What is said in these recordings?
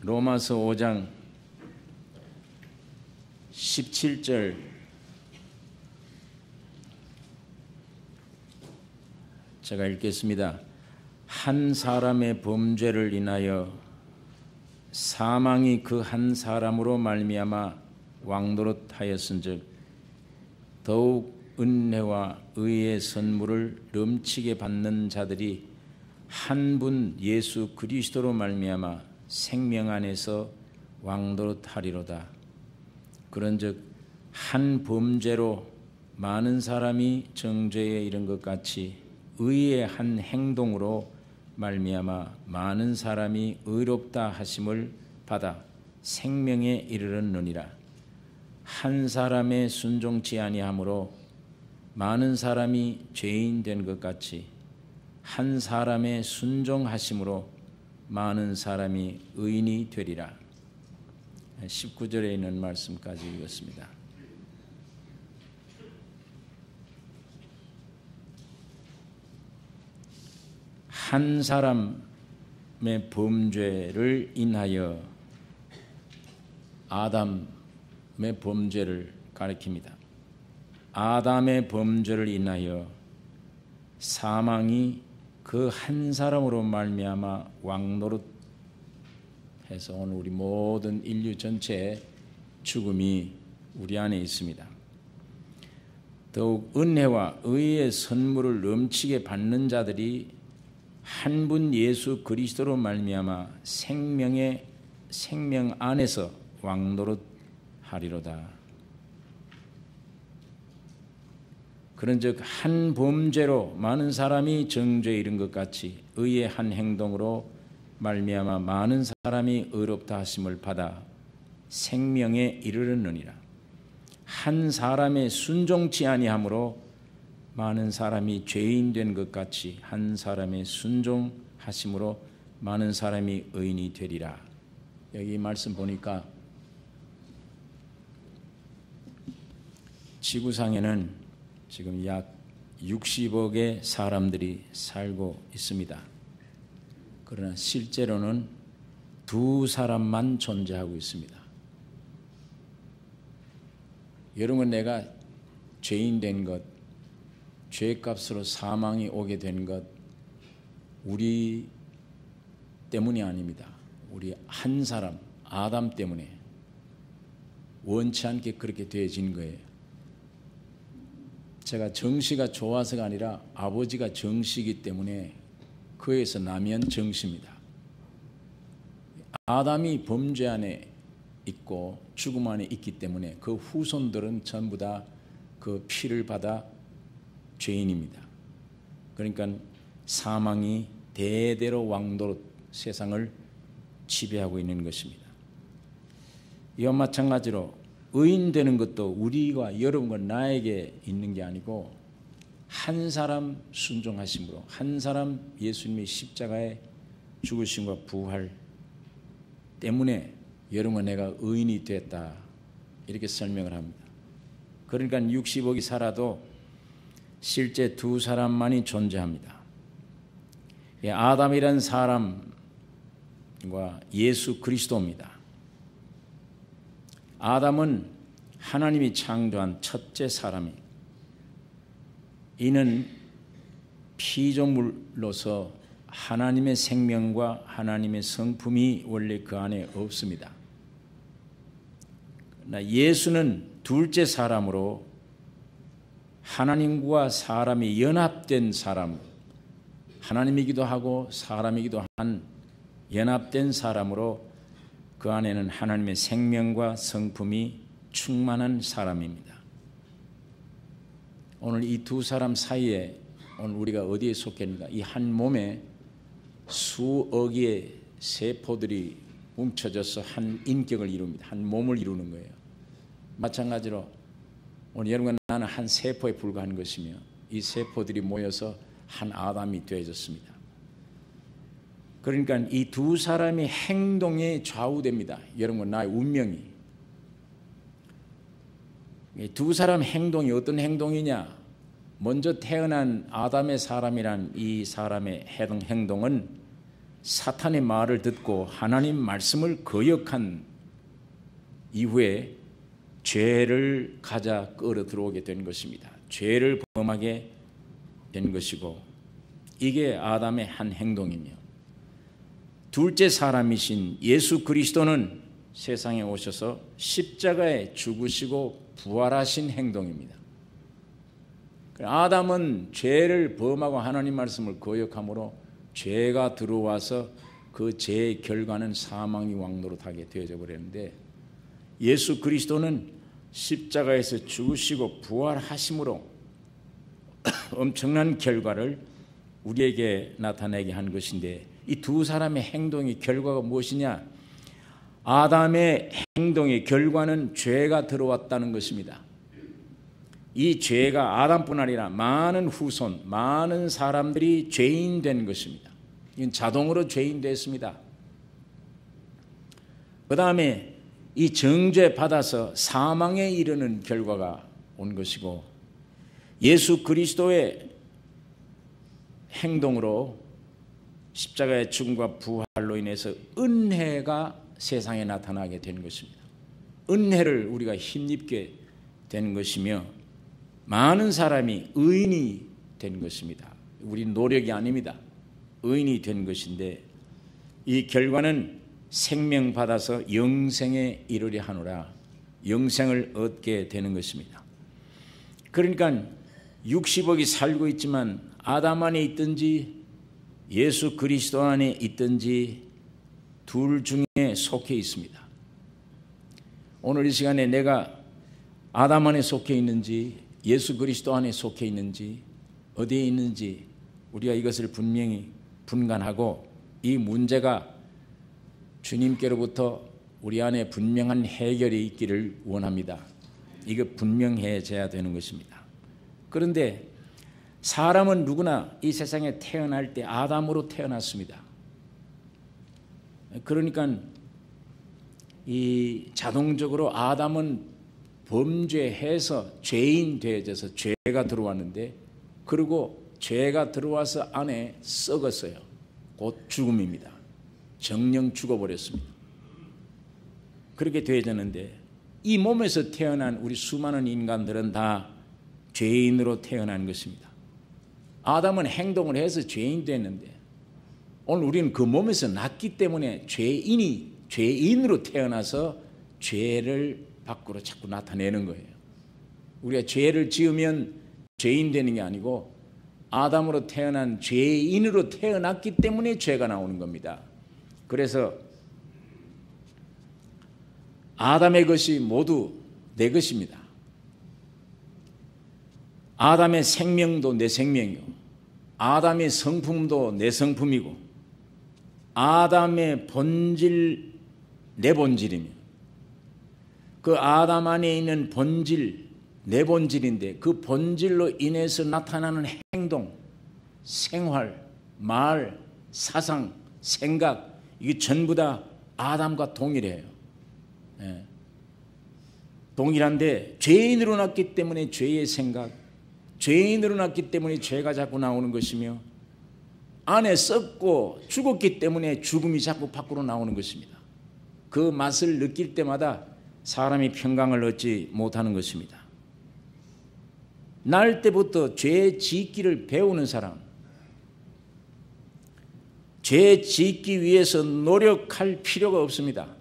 로마서 5장 17절 제가 읽겠습니다. 한 사람의 범죄를 인하여 사망이 그 한 사람으로 말미암아 왕노릇하였은즉 더욱 은혜와 의의 선물을 넘치게 받는 자들이 한 분 예수 그리스도로 말미암아 생명 안에서 왕노릇하리로다. 그런즉 한 범죄로 많은 사람이 정죄에 이른 것 같이 의의 한 행동으로 말미암아 많은 사람이 의롭다 하심을 받아 생명에 이르렀느니라. 한 사람의 순종치 아니함으로 많은 사람이 죄인 된 것 같이 한 사람의 순종하심으로 많은 사람이 의인이 되리라. 19절에 있는 말씀까지 읽었습니다. 한 사람의 범죄를 인하여 아담의 범죄를 가리킵니다. 아담의 범죄를 인하여 사망이 그 한 사람으로 말미암아 왕노릇해서 오늘 우리 모든 인류 전체의 죽음이 우리 안에 있습니다. 더욱 은혜와 의의 선물을 넘치게 받는 자들이 한 분 예수 그리스도로 말미암아 생명 안에서 왕노릇하리로다. 그런즉 한 범죄로 많은 사람이 정죄에 이른 것 같이 의의 한 행동으로 말미암아 많은 사람이 의롭다 하심을 받아 생명에 이르렀느니라. 한 사람의 순종치 아니함으로 많은 사람이 죄인 된 것 같이 한 사람의 순종하심으로 많은 사람이 의인이 되리라. 여기 말씀 보니까 지구상에는 지금 약 60억의 사람들이 살고 있습니다. 그러나 실제로는 두 사람만 존재하고 있습니다. 여러분, 내가 죄인 된 것, 죄값으로 사망이 오게 된 것 우리 때문이 아닙니다. 우리 한 사람 아담 때문에 원치 않게 그렇게 되어진 거예요. 제가 정씨가 좋아서가 아니라 아버지가 정씨이기 때문에 그에서 나면 정씨입니다. 아담이 범죄 안에 있고 죽음 안에 있기 때문에 그 후손들은 전부 다 그 피를 받아 죄인입니다. 그러니까 사망이 대대로 왕노릇 세상을 지배하고 있는 것입니다. 이와 마찬가지로 의인 되는 것도 우리와 여러분과 나에게 있는 게 아니고 한 사람 순종하심으로 한 사람 예수님의 십자가의 죽으심과 부활 때문에 여러분과 내가 의인이 됐다, 이렇게 설명을 합니다. 그러니까 60억이 살아도 실제 두 사람만이 존재합니다. 아담이라는 사람과 예수 그리스도입니다. 아담은 하나님이 창조한 첫째 사람이, 이는 피조물로서 하나님의 생명과 하나님의 성품이 원래 그 안에 없습니다. 그러나 예수는 둘째 사람으로 하나님과 사람이 연합된 사람, 하나님이기도 하고 사람이기도 한 연합된 사람으로 그 안에는 하나님의 생명과 성품이 충만한 사람입니다. 오늘 이 두 사람 사이에 오늘 우리가 어디에 속했는가? 이 한 몸에 수억의 세포들이 뭉쳐져서 한 인격을 이룹니다. 한 몸을 이루는 거예요. 마찬가지로 오늘 여러분과 나는 한 세포에 불과한 것이며 이 세포들이 모여서 한 아담이 되어졌습니다. 그러니까 이 두 사람의 행동에 좌우됩니다. 여러분과 나의 운명이. 이 두 사람 행동이 어떤 행동이냐? 먼저 태어난 아담의 사람이란 이 사람의 행동은 사탄의 말을 듣고 하나님 말씀을 거역한 이후에 죄를 가져 끌어 들어오게 된 것입니다. 죄를 범하게 된 것이고, 이게 아담의 한 행동이며, 둘째 사람이신 예수 그리스도는 세상에 오셔서 십자가에 죽으시고 부활하신 행동입니다. 아담은 죄를 범하고 하나님 말씀을 거역함으로 죄가 들어와서 그 죄의 결과는 사망이 왕노릇하게 되어져 버렸는데, 예수 그리스도는 십자가에서 죽으시고 부활하심으로 엄청난 결과를 우리에게 나타내게 한 것인데, 이 두 사람의 행동의 결과가 무엇이냐? 아담의 행동의 결과는 죄가 들어왔다는 것입니다. 이 죄가 아담뿐 아니라 많은 후손, 많은 사람들이 죄인 된 것입니다. 이건 자동으로 죄인 됐습니다. 그 다음에 이 정죄 받아서 사망에 이르는 결과가 온 것이고, 예수 그리스도의 행동으로 십자가의 죽음과 부활로 인해서 은혜가 세상에 나타나게 된 것입니다. 은혜를 우리가 힘입게 된 것이며, 많은 사람이 의인이 된 것입니다. 우리 노력이 아닙니다. 의인이 된 것인데, 이 결과는 생명 받아서 영생에 이르려 하노라, 영생을 얻게 되는 것입니다. 그러니까 60억이 살고 있지만 아담 안에 있든지 예수 그리스도 안에 있든지 둘 중에 속해 있습니다. 오늘 이 시간에 내가 아담 안에 속해 있는지 예수 그리스도 안에 속해 있는지 어디에 있는지 우리가 이것을 분명히 분간하고, 이 문제가 주님께로부터 우리 안에 분명한 해결이 있기를 원합니다. 이거 분명해져야 되는 것입니다. 그런데 사람은 누구나 이 세상에 태어날 때 아담으로 태어났습니다. 그러니까 이 자동적으로 아담은 범죄해서 죄인 되어져서 죄가 들어왔는데, 그리고 죄가 들어와서 안에 썩었어요. 곧 죽음입니다. 정령 죽어버렸습니다. 그렇게 되어졌는데, 이 몸에서 태어난 우리 수많은 인간들은 다 죄인으로 태어난 것입니다. 아담은 행동을 해서 죄인 됐는데, 오늘 우리는 그 몸에서 났기 때문에 죄인으로 태어나서 죄를 밖으로 자꾸 나타내는 거예요. 우리가 죄를 지으면 죄인 되는 게 아니고 아담으로 태어난 죄인으로 태어났기 때문에 죄가 나오는 겁니다. 그래서 아담의 것이 모두 내 것입니다. 아담의 생명도 내 생명이고, 아담의 성품도 내 성품이고, 아담의 본질 내 본질이며, 그 아담 안에 있는 본질 내 본질인데, 그 본질로 인해서 나타나는 행동, 생활, 말, 사상, 생각, 이게 전부 다 아담과 동일해요. 예. 동일한데 죄인으로 났기 때문에 죄의 생각, 죄인으로 났기 때문에 죄가 자꾸 나오는 것이며, 안에 썩고 죽었기 때문에 죽음이 자꾸 밖으로 나오는 것입니다. 그 맛을 느낄 때마다 사람이 평강을 얻지 못하는 것입니다. 날 때부터 죄 짓기를 배우는 사람, 죄 짓기 위해서 노력할 필요가 없습니다.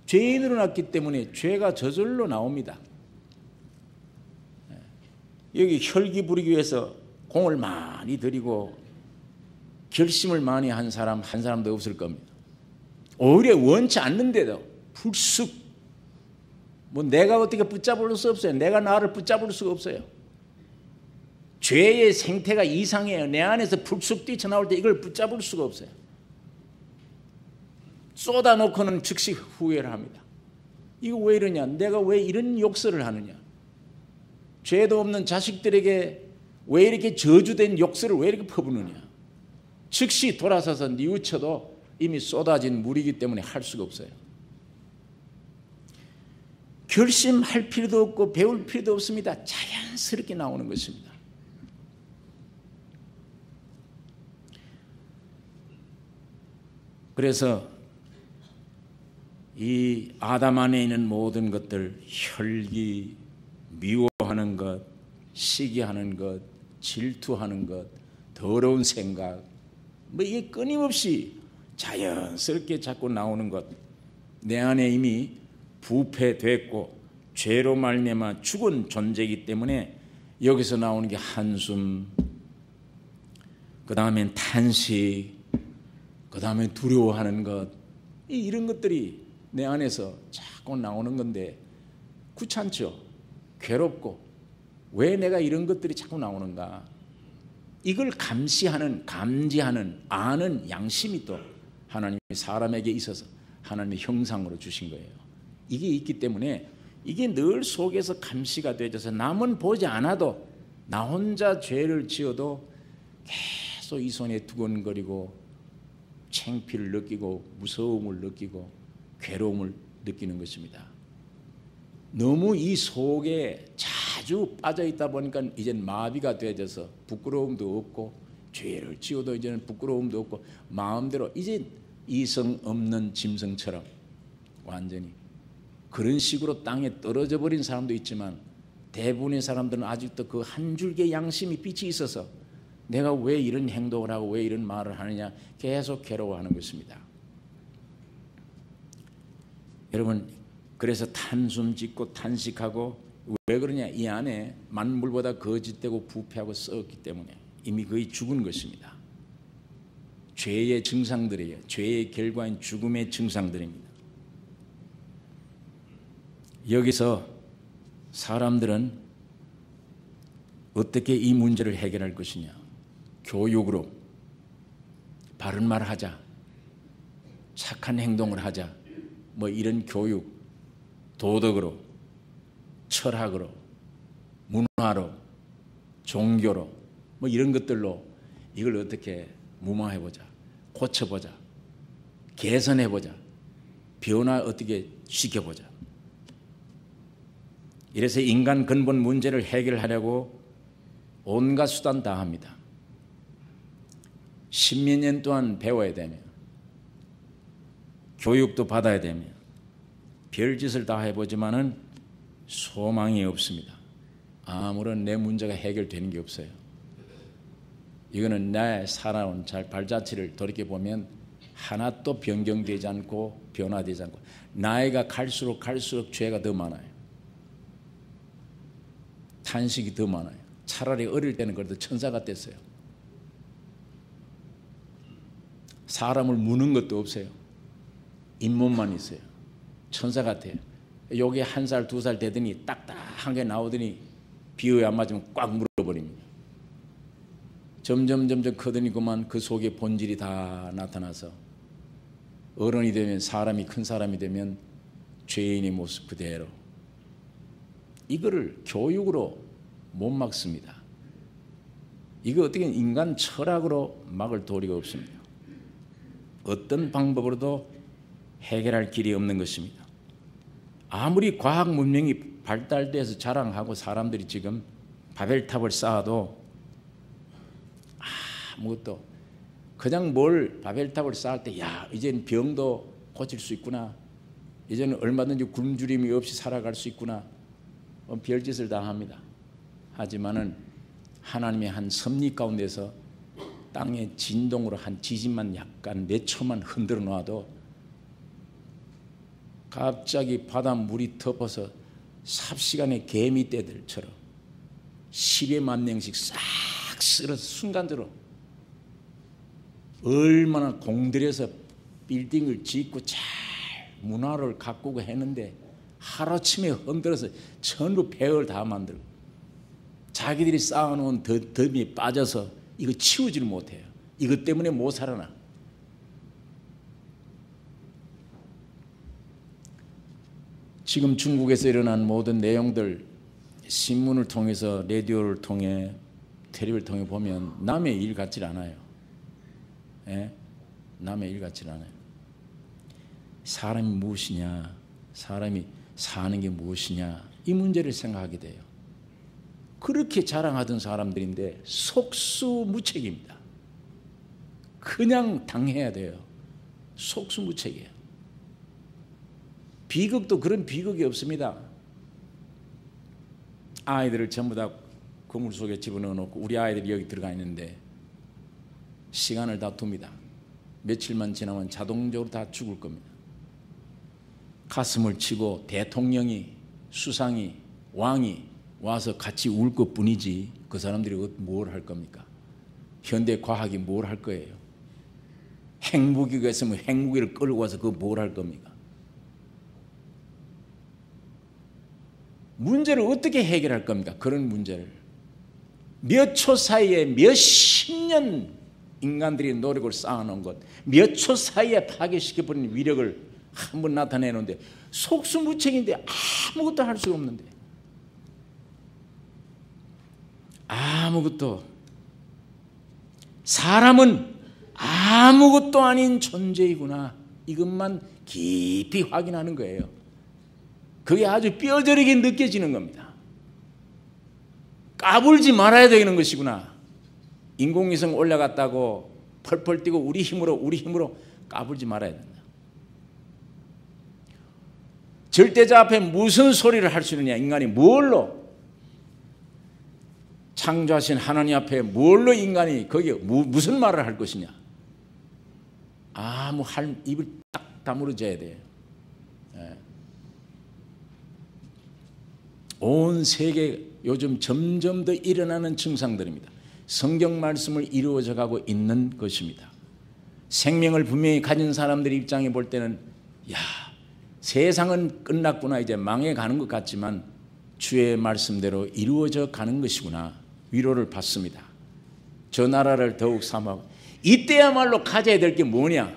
죄인으로 났기 때문에 죄가 저절로 나옵니다. 여기 혈기 부리기 위해서 공을 많이 들이고 결심을 많이 한 사람 한 사람도 없을 겁니다. 오히려 원치 않는데도 불쑥 내가 어떻게 붙잡을 수 없어요. 내가 나를 붙잡을 수가 없어요. 죄의 생태가 이상해요. 내 안에서 불쑥 뛰쳐나올 때 이걸 붙잡을 수가 없어요. 쏟아놓고는 즉시 후회를 합니다. 이거 왜 이러냐? 내가 왜 이런 욕설을 하느냐? 죄도 없는 자식들에게 왜 이렇게 저주된 욕설을 왜 이렇게 퍼부느냐? 즉시 돌아서서 뉘우쳐도 이미 쏟아진 물이기 때문에 할 수가 없어요. 결심할 필요도 없고 배울 필요도 없습니다. 자연스럽게 나오는 것입니다. 그래서 이 아담 안에 있는 모든 것들, 혈기, 미워하는 것, 시기하는 것, 질투하는 것, 더러운 생각, 이게 끊임없이 자연스럽게 자꾸 나오는 것, 내 안에 이미 부패됐고 죄로 말미암아 죽은 존재이기 때문에 여기서 나오는 게 한숨, 그 다음엔 탄식, 그 다음에 두려워하는 것, 이런 것들이 내 안에서 자꾸 나오는 건데 귀찮죠? 괴롭고 왜 내가 이런 것들이 자꾸 나오는가? 이걸 감지하는 아는 양심이 또 하나님이 사람에게 있어서 하나님의 형상으로 주신 거예요. 이게 있기 때문에 이게 늘 속에서 감시가 되어져서 남은 보지 않아도 나 혼자 죄를 지어도 계속 이 손에 두근거리고 창피를 느끼고 무서움을 느끼고 괴로움을 느끼는 것입니다. 너무 이 속에 자주 빠져 있다 보니까 이젠 마비가 되어져서 부끄러움도 없고 죄를 지어도 이제는 부끄러움도 없고 마음대로 이제 이성 없는 짐승처럼 완전히 그런 식으로 땅에 떨어져 버린 사람도 있지만 대부분의 사람들은 아직도 그 한 줄기의 양심이 빛이 있어서 내가 왜 이런 행동을 하고 왜 이런 말을 하느냐 계속 괴로워하는 것입니다. 여러분, 그래서 탄숨 짓고 탄식하고 왜 그러냐? 이 안에 만물보다 거짓되고 부패하고 썩었기 때문에 이미 거의 죽은 것입니다. 죄의 증상들이에요. 죄의 결과인 죽음의 증상들입니다. 여기서 사람들은 어떻게 이 문제를 해결할 것이냐? 교육으로 바른 말을 하자, 착한 행동을 하자, 이런 교육, 도덕으로, 철학으로, 문화로, 종교로 이런 것들로 이걸 어떻게 무마해보자, 고쳐보자, 개선해보자, 변화 어떻게 시켜보자. 이래서 인간 근본 문제를 해결하려고 온갖 수단 다 합니다. 십몇 년 동안 배워야 되며 교육도 받아야 되며 별짓을 다 해보지만은 소망이 없습니다. 아무런 내 문제가 해결되는 게 없어요. 이거는 내 살아온 발자취를 돌이켜보면 하나도 변경되지 않고 변화되지 않고 나이가 갈수록 죄가 더 많아요. 탄식이 더 많아요. 차라리 어릴 때는 그래도 천사 같았어요. 사람을 무는 것도 없어요. 잇몸만 있어요. 천사 같아요. 요게 1살, 2살 되더니 딱딱한 게 나오더니 비유에 안 맞으면 꽉 물어버립니다. 점점 크더니 그만 그 속에 본질이 다 나타나서 어른이 되면 사람이 큰 사람이 되면 죄인의 모습 그대로. 이거를 교육으로 못 막습니다. 이거 어떻게 인간 철학으로 막을 도리가 없습니다. 어떤 방법으로도 해결할 길이 없는 것입니다. 아무리 과학 문명이 발달돼서 자랑하고 사람들이 지금 바벨탑을 쌓아도 아무것도 그냥 바벨탑을 쌓을 때 이제는 병도 고칠 수 있구나, 이제는 얼마든지 굶주림이 없이 살아갈 수 있구나, 별짓을 다 합니다. 하지만은 하나님의 한 섭리 가운데서 땅의 진동으로 한 지진만 약간 몇 초만 흔들어 놔도 갑자기 바닷물이 덮어서 삽시간에 개미떼들처럼 10여 명씩 싹 쓸어서 순간적으로 얼마나 공들여서 빌딩을 짓고 잘 문화를 가꾸고 했는데 하루아침에 흔들어서 전부 폐허를 다 만들고 자기들이 쌓아놓은 덤이 빠져서 이거 치우지를 못해요. 이것 때문에 못 살아나. 지금 중국에서 일어난 모든 내용들 신문을 통해서 라디오를 통해 텔레비를 통해 보면 남의 일 같질 않아요. 남의 일 같질 않아요. 사람이 무엇이냐, 사람이 사는 게 무엇이냐, 이 문제를 생각하게 돼요. 그렇게 자랑하던 사람들인데 속수무책입니다. 그냥 당해야 돼요. 속수무책이에요. 비극도 그런 비극이 없습니다. 아이들을 전부 다 그물 속에 집어넣어 놓고 우리 아이들이 여기 들어가 있는데 시간을 다 둡니다. 며칠만 지나면 자동적으로 다 죽을 겁니다. 가슴을 치고 대통령이, 수상이, 왕이 와서 같이 울 것뿐이지 그 사람들이 뭘 할 겁니까? 현대 과학이 뭘 할 거예요? 핵무기가 있으면 핵무기를 끌고 와서 그거 뭘 할 겁니까? 문제를 어떻게 해결할 겁니까? 그런 문제를 몇 초 사이에 몇십 년 인간들이 노력을 쌓아놓은 것, 몇 초 사이에 파괴시켜버리는 위력을 한번 나타내는데 속수무책인데 아무것도 할 수가 없는데, 아무것도, 사람은 아무것도 아닌 존재이구나, 이것만 깊이 확인하는 거예요. 그게 아주 뼈저리게 느껴지는 겁니다. 까불지 말아야 되는 것이구나. 인공위성 올라갔다고 펄펄 뛰고 우리 힘으로 까불지 말아야 된다. 절대자 앞에 무슨 소리를 할 수 있느냐? 인간이 뭘로? 창조하신 하나님 앞에 뭘로 인간이 거기에 무슨 말을 할 것이냐? 아무 입을 딱 다물어줘야 돼요. 온 세계 요즘 점점 더 일어나는 증상들입니다. 성경 말씀을 이루어져 가고 있는 것입니다. 생명을 분명히 가진 사람들의 입장에 볼 때는 야, 세상은 끝났구나, 이제 망해가는 것 같지만 주의 말씀대로 이루어져 가는 것이구나, 위로를 받습니다. 저 나라를 더욱 사모하고, 이때야말로 가져야 될 게 뭐냐?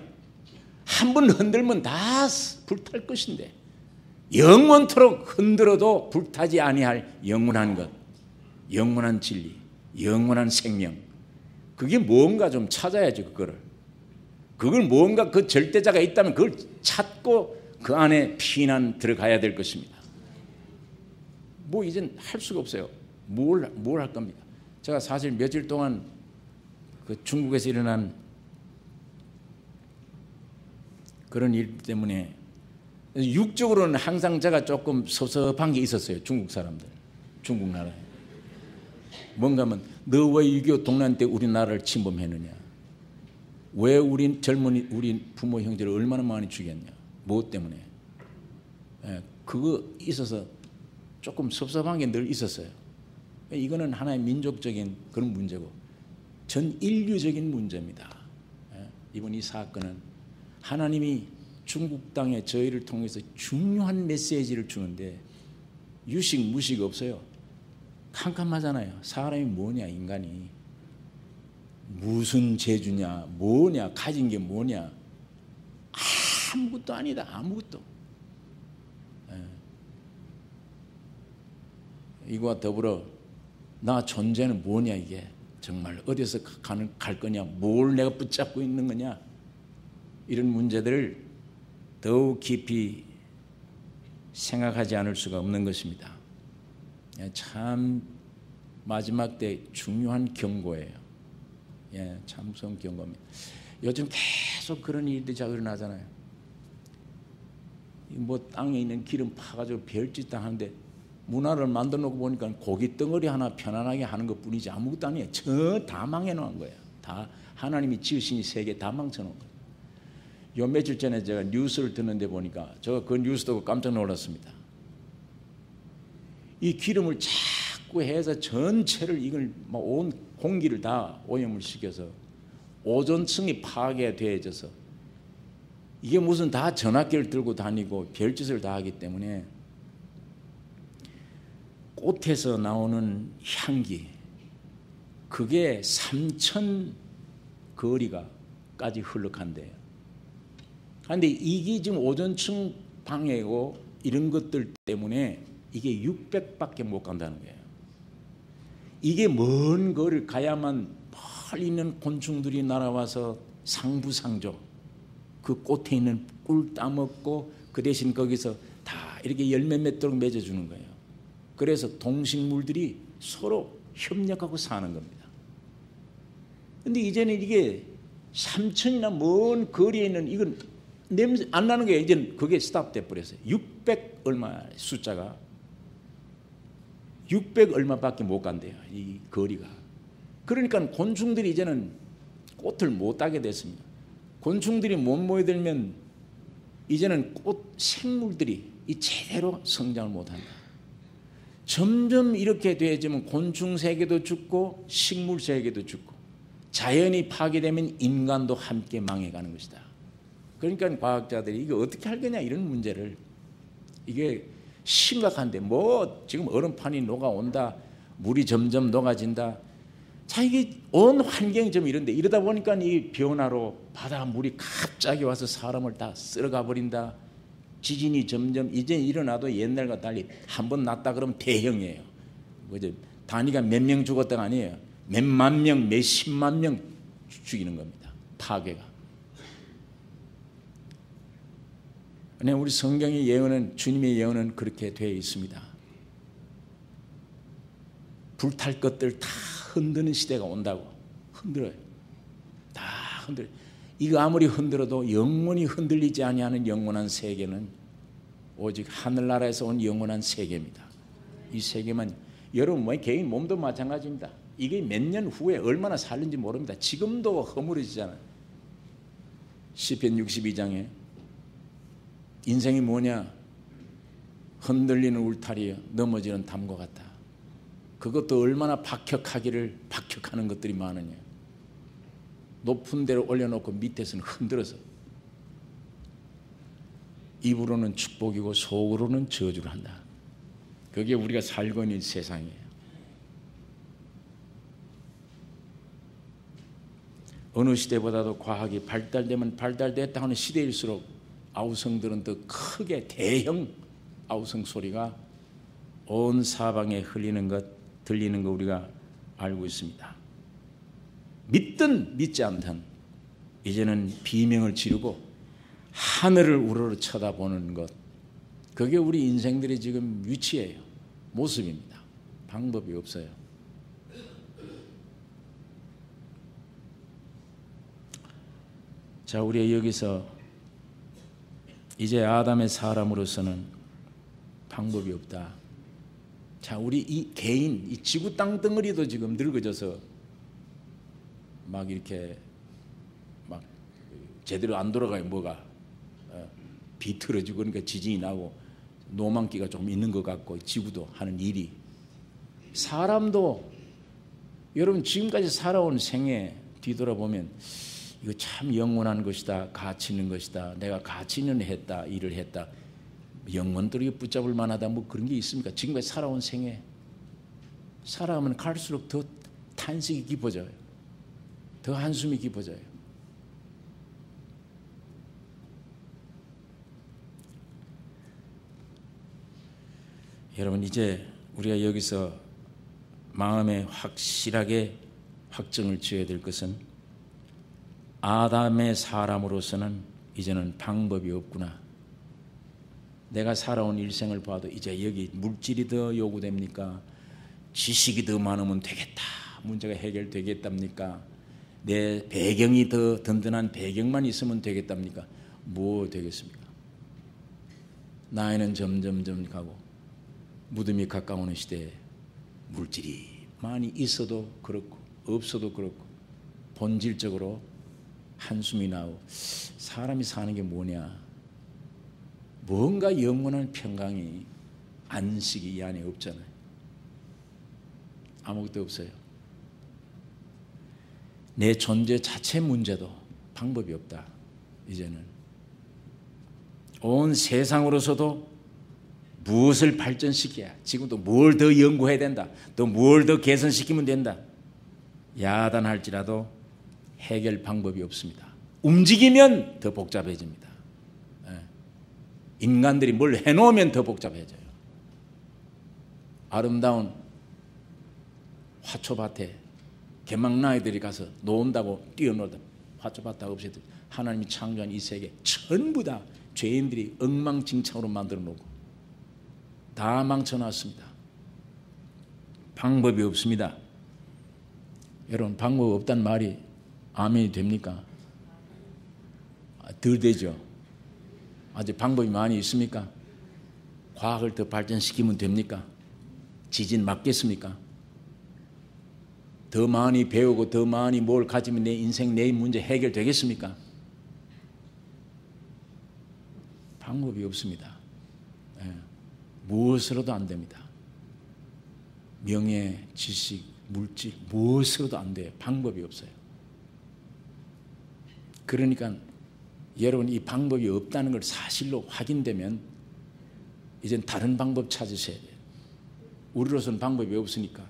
한 번 흔들면 다 불탈 것인데 영원토록 흔들어도 불타지 아니할 영원한 것, 영원한 진리, 영원한 생명, 그게 뭔가 좀 찾아야죠. 그걸 뭔가 그 절대자가 있다면 그걸 찾고 그 안에 피난 들어가야 될 것입니다. 뭐 이젠 할 수가 없어요. 뭘 할 겁니까? 제가 사실 며칠 동안 그 중국에서 일어난 그런 일 때문에 육적으로는 항상 제가 조금 섭섭한 게 있었어요. 중국 사람들, 중국 나라에. 뭔가 하면 너 왜 6.25 동란 때 우리나라를 침범했느냐? 왜 우리 부모 형제를 얼마나 많이 죽였냐? 무엇 때문에? 그거 있어서 조금 섭섭한 게 늘 있었어요. 이거는 하나의 민족적인 그런 문제고 전 인류적인 문제입니다. 이번 이 사건은 하나님이 중국 땅에 저희를 통해서 중요한 메시지를 주는데 유식 무식 없어요. 캄캄하잖아요. 사람이 뭐냐, 인간이 무슨 재주냐, 뭐냐, 가진 게 뭐냐, 아무것도 아니다. 아무것도. 이거와 더불어 나 존재는 뭐냐, 이게 정말 어디서 갈 거냐, 뭘 내가 붙잡고 있는 거냐, 이런 문제들을 더욱 깊이 생각하지 않을 수가 없는 것입니다. 참 마지막 때 중요한 경고예요. 참 무서운 경고입니다. 요즘 계속 그런 일들이 자꾸 일어나잖아요. 뭐 땅에 있는 기름 파가지고 별짓 다 하는데 문화를 만들어 놓고 보니까 고기 덩어리 하나 편안하게 하는 것 뿐이지 아무것도 아니에요. 저 다 망해 놓은 거예요. 다 하나님이 지으신 이 세계 다 망쳐 놓은 거예요. 요 며칠 전에 제가 뉴스를 듣는데 보니까 제가 그 뉴스 듣고 깜짝 놀랐습니다. 이 기름을 자꾸 해서 전체를 이걸 온 공기를 다 오염을 시켜서 오존층이 파괴되어져서 이게 무슨 다 전화기를 들고 다니고 별짓을 다 하기 때문에 꽃에서 나오는 향기, 그게 3,000 거리가까지 흘러간대요. 그런데 이게 지금 오존층 방해고 이런 것들 때문에 이게 600밖에 못 간다는 거예요. 이게 먼 거리를 가야만 멀리 있는 곤충들이 날아와서 상부상조, 그 꽃에 있는 꿀 따먹고 그 대신 거기서 다 이렇게 열매 맺도록 맺어주는 거예요. 그래서 동식물들이 서로 협력하고 사는 겁니다. 그런데 이제는 이게 3천이나 먼 거리에 있는 이건 냄새 안 나는 게 이제 그게 스탑돼 버렸어요. 600 얼마 숫자가 600 얼마밖에 못 간대요. 이 거리가. 그러니까 곤충들이 이제는 꽃을 못 따게 됐습니다. 곤충들이 못 모여들면 이제는 꽃 생물들이 이 제대로 성장을 못한다. 점점 이렇게 되어지면 곤충 세계도 죽고 식물 세계도 죽고 자연이 파괴되면 인간도 함께 망해가는 것이다. 그러니까 과학자들이 이거 어떻게 할 거냐 이런 문제를 이게 심각한데 뭐 지금 얼음판이 녹아온다. 물이 점점 녹아진다. 자 이게 온 환경이 좀 이런데 이러다 보니까 이 변화로 바다 물이 갑자기 와서 사람을 다 쓸어가 버린다. 지진이 점점 이제 일어나도 옛날과 달리 한 번 났다 그러면 대형이에요. 뭐죠? 단위가 몇 명 죽었다가 아니에요. 몇만 명, 몇십만 명 죽이는 겁니다. 파괴가. 우리 성경의 예언은 주님의 예언은 그렇게 되어 있습니다. 불탈 것들 다 흔드는 시대가 온다고. 흔들어요. 다 흔들어요. 이거 아무리 흔들어도 영원히 흔들리지 아니하는 영원한 세계는 오직 하늘나라에서 온 영원한 세계입니다. 이 세계만 여러분 뭐 개인 몸도 마찬가지입니다. 이게 몇 년 후에 얼마나 살는지 모릅니다. 지금도 허물어지잖아요. 시편 62장에 인생이 뭐냐? 흔들리는 울타리에 넘어지는 담과 같다. 그것도 얼마나 박격하는 것들이 많으냐. 높은 데로 올려놓고 밑에서는 흔들어서 입으로는 축복이고 속으로는 저주를 한다. 그게 우리가 살고 있는 세상이에요. 어느 시대보다도 과학이 발달되면 발달됐다 하는 시대일수록 아우성들은 더 크게 대형 아우성 소리가 온 사방에 들리는 거 우리가 알고 있습니다. 믿든 믿지 않든 이제는 비명을 지르고 하늘을 우러러 쳐다보는 것, 그게 우리 인생들의 지금 위치예요. 모습입니다. 방법이 없어요. 자, 우리 여기서 이제 아담의 사람으로서는 방법이 없다. 자, 우리 이 개인, 이 지구 땅 덩어리도 지금 늙어져서 막 이렇게 막 제대로 안 돌아가요. 뭐가 비틀어지고 그러니까 지진이 나고 노만기가 좀 있는 것 같고 지구도 하는 일이, 사람도 여러분 지금까지 살아온 생애 뒤돌아보면 이거 참 영원한 것이다, 가치 있는 것이다, 내가 가치 있는 일을 했다, 영원들이 붙잡을 만하다, 뭐 그런 게 있습니까? 지금까지 살아온 생애 살아가면 갈수록 더 탄식이 깊어져요. 더 한숨이 깊어져요. 여러분 이제 우리가 여기서 마음에 확실하게 확정을 지어야 될 것은 아담의 사람으로서는 이제는 방법이 없구나. 내가 살아온 일생을 봐도 이제 여기 물질이 더 요구됩니까? 지식이 더 많으면 되겠다. 문제가 해결되겠답니까? 내 배경이 더 든든한 배경만 있으면 되겠답니까? 뭐 되겠습니까? 나이는 점점 가고 무덤이 가까우는 시대에 물질이 많이 있어도 그렇고 없어도 그렇고 본질적으로 한숨이 나고 사람이 사는 게 뭐냐? 뭔가 영원한 평강이, 안식이 이 안에 없잖아요. 아무것도 없어요. 내 존재 자체 문제도 방법이 없다. 이제는 온 세상으로서도 무엇을 발전시켜야, 지금도 뭘 더 연구해야 된다, 또 뭘 더 개선시키면 된다, 야단할지라도 해결 방법이 없습니다. 움직이면 더 복잡해집니다. 인간들이 뭘 해놓으면 더 복잡해져요. 아름다운 화초밭에 개망나이들이 가서 논다고 뛰어놀다 화초밭 다 없애도 하나님이 창조한 이 세계 전부 다 죄인들이 엉망진창으로 만들어 놓고 다 망쳐놨습니다. 방법이 없습니다. 여러분 방법 없다는 말이 아멘이 됩니까? 덜 되죠. 아주 방법이 많이 있습니까? 과학을 더 발전시키면 됩니까? 지진 맞겠습니까? 더 많이 배우고 더 많이 뭘 가지면 내 인생, 내 문제 해결되겠습니까? 방법이 없습니다. 무엇으로도 안 됩니다. 명예, 지식, 물질 무엇으로도 안 돼요. 방법이 없어요. 그러니까 여러분 이 방법이 없다는 걸 사실로 확인되면 이젠 다른 방법 찾으셔야 돼요. 우리로서는 방법이 없으니까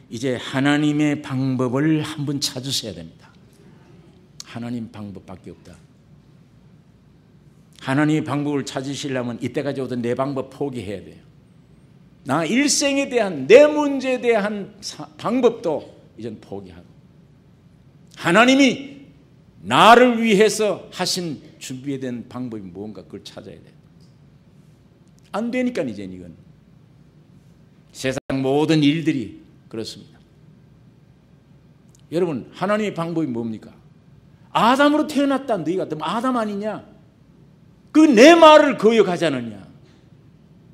이제 하나님의 방법을 한번 찾으셔야 됩니다. 하나님 방법밖에 없다. 하나님의 방법을 찾으시려면 이때까지 오던 내 방법 포기해야 돼요. 나 일생에 대한 내 문제에 대한 방법도 이젠 포기하고 하나님이 나를 위해서 하신 준비된 방법이 뭔가 그걸 찾아야 돼요. 안 되니까 이젠 이건 세상 모든 일들이 그렇습니다. 여러분 하나님의 방법이 뭡니까? 아담으로 태어났다. 너희가 아담 아니냐? 그 내 말을 거역하지 않느냐?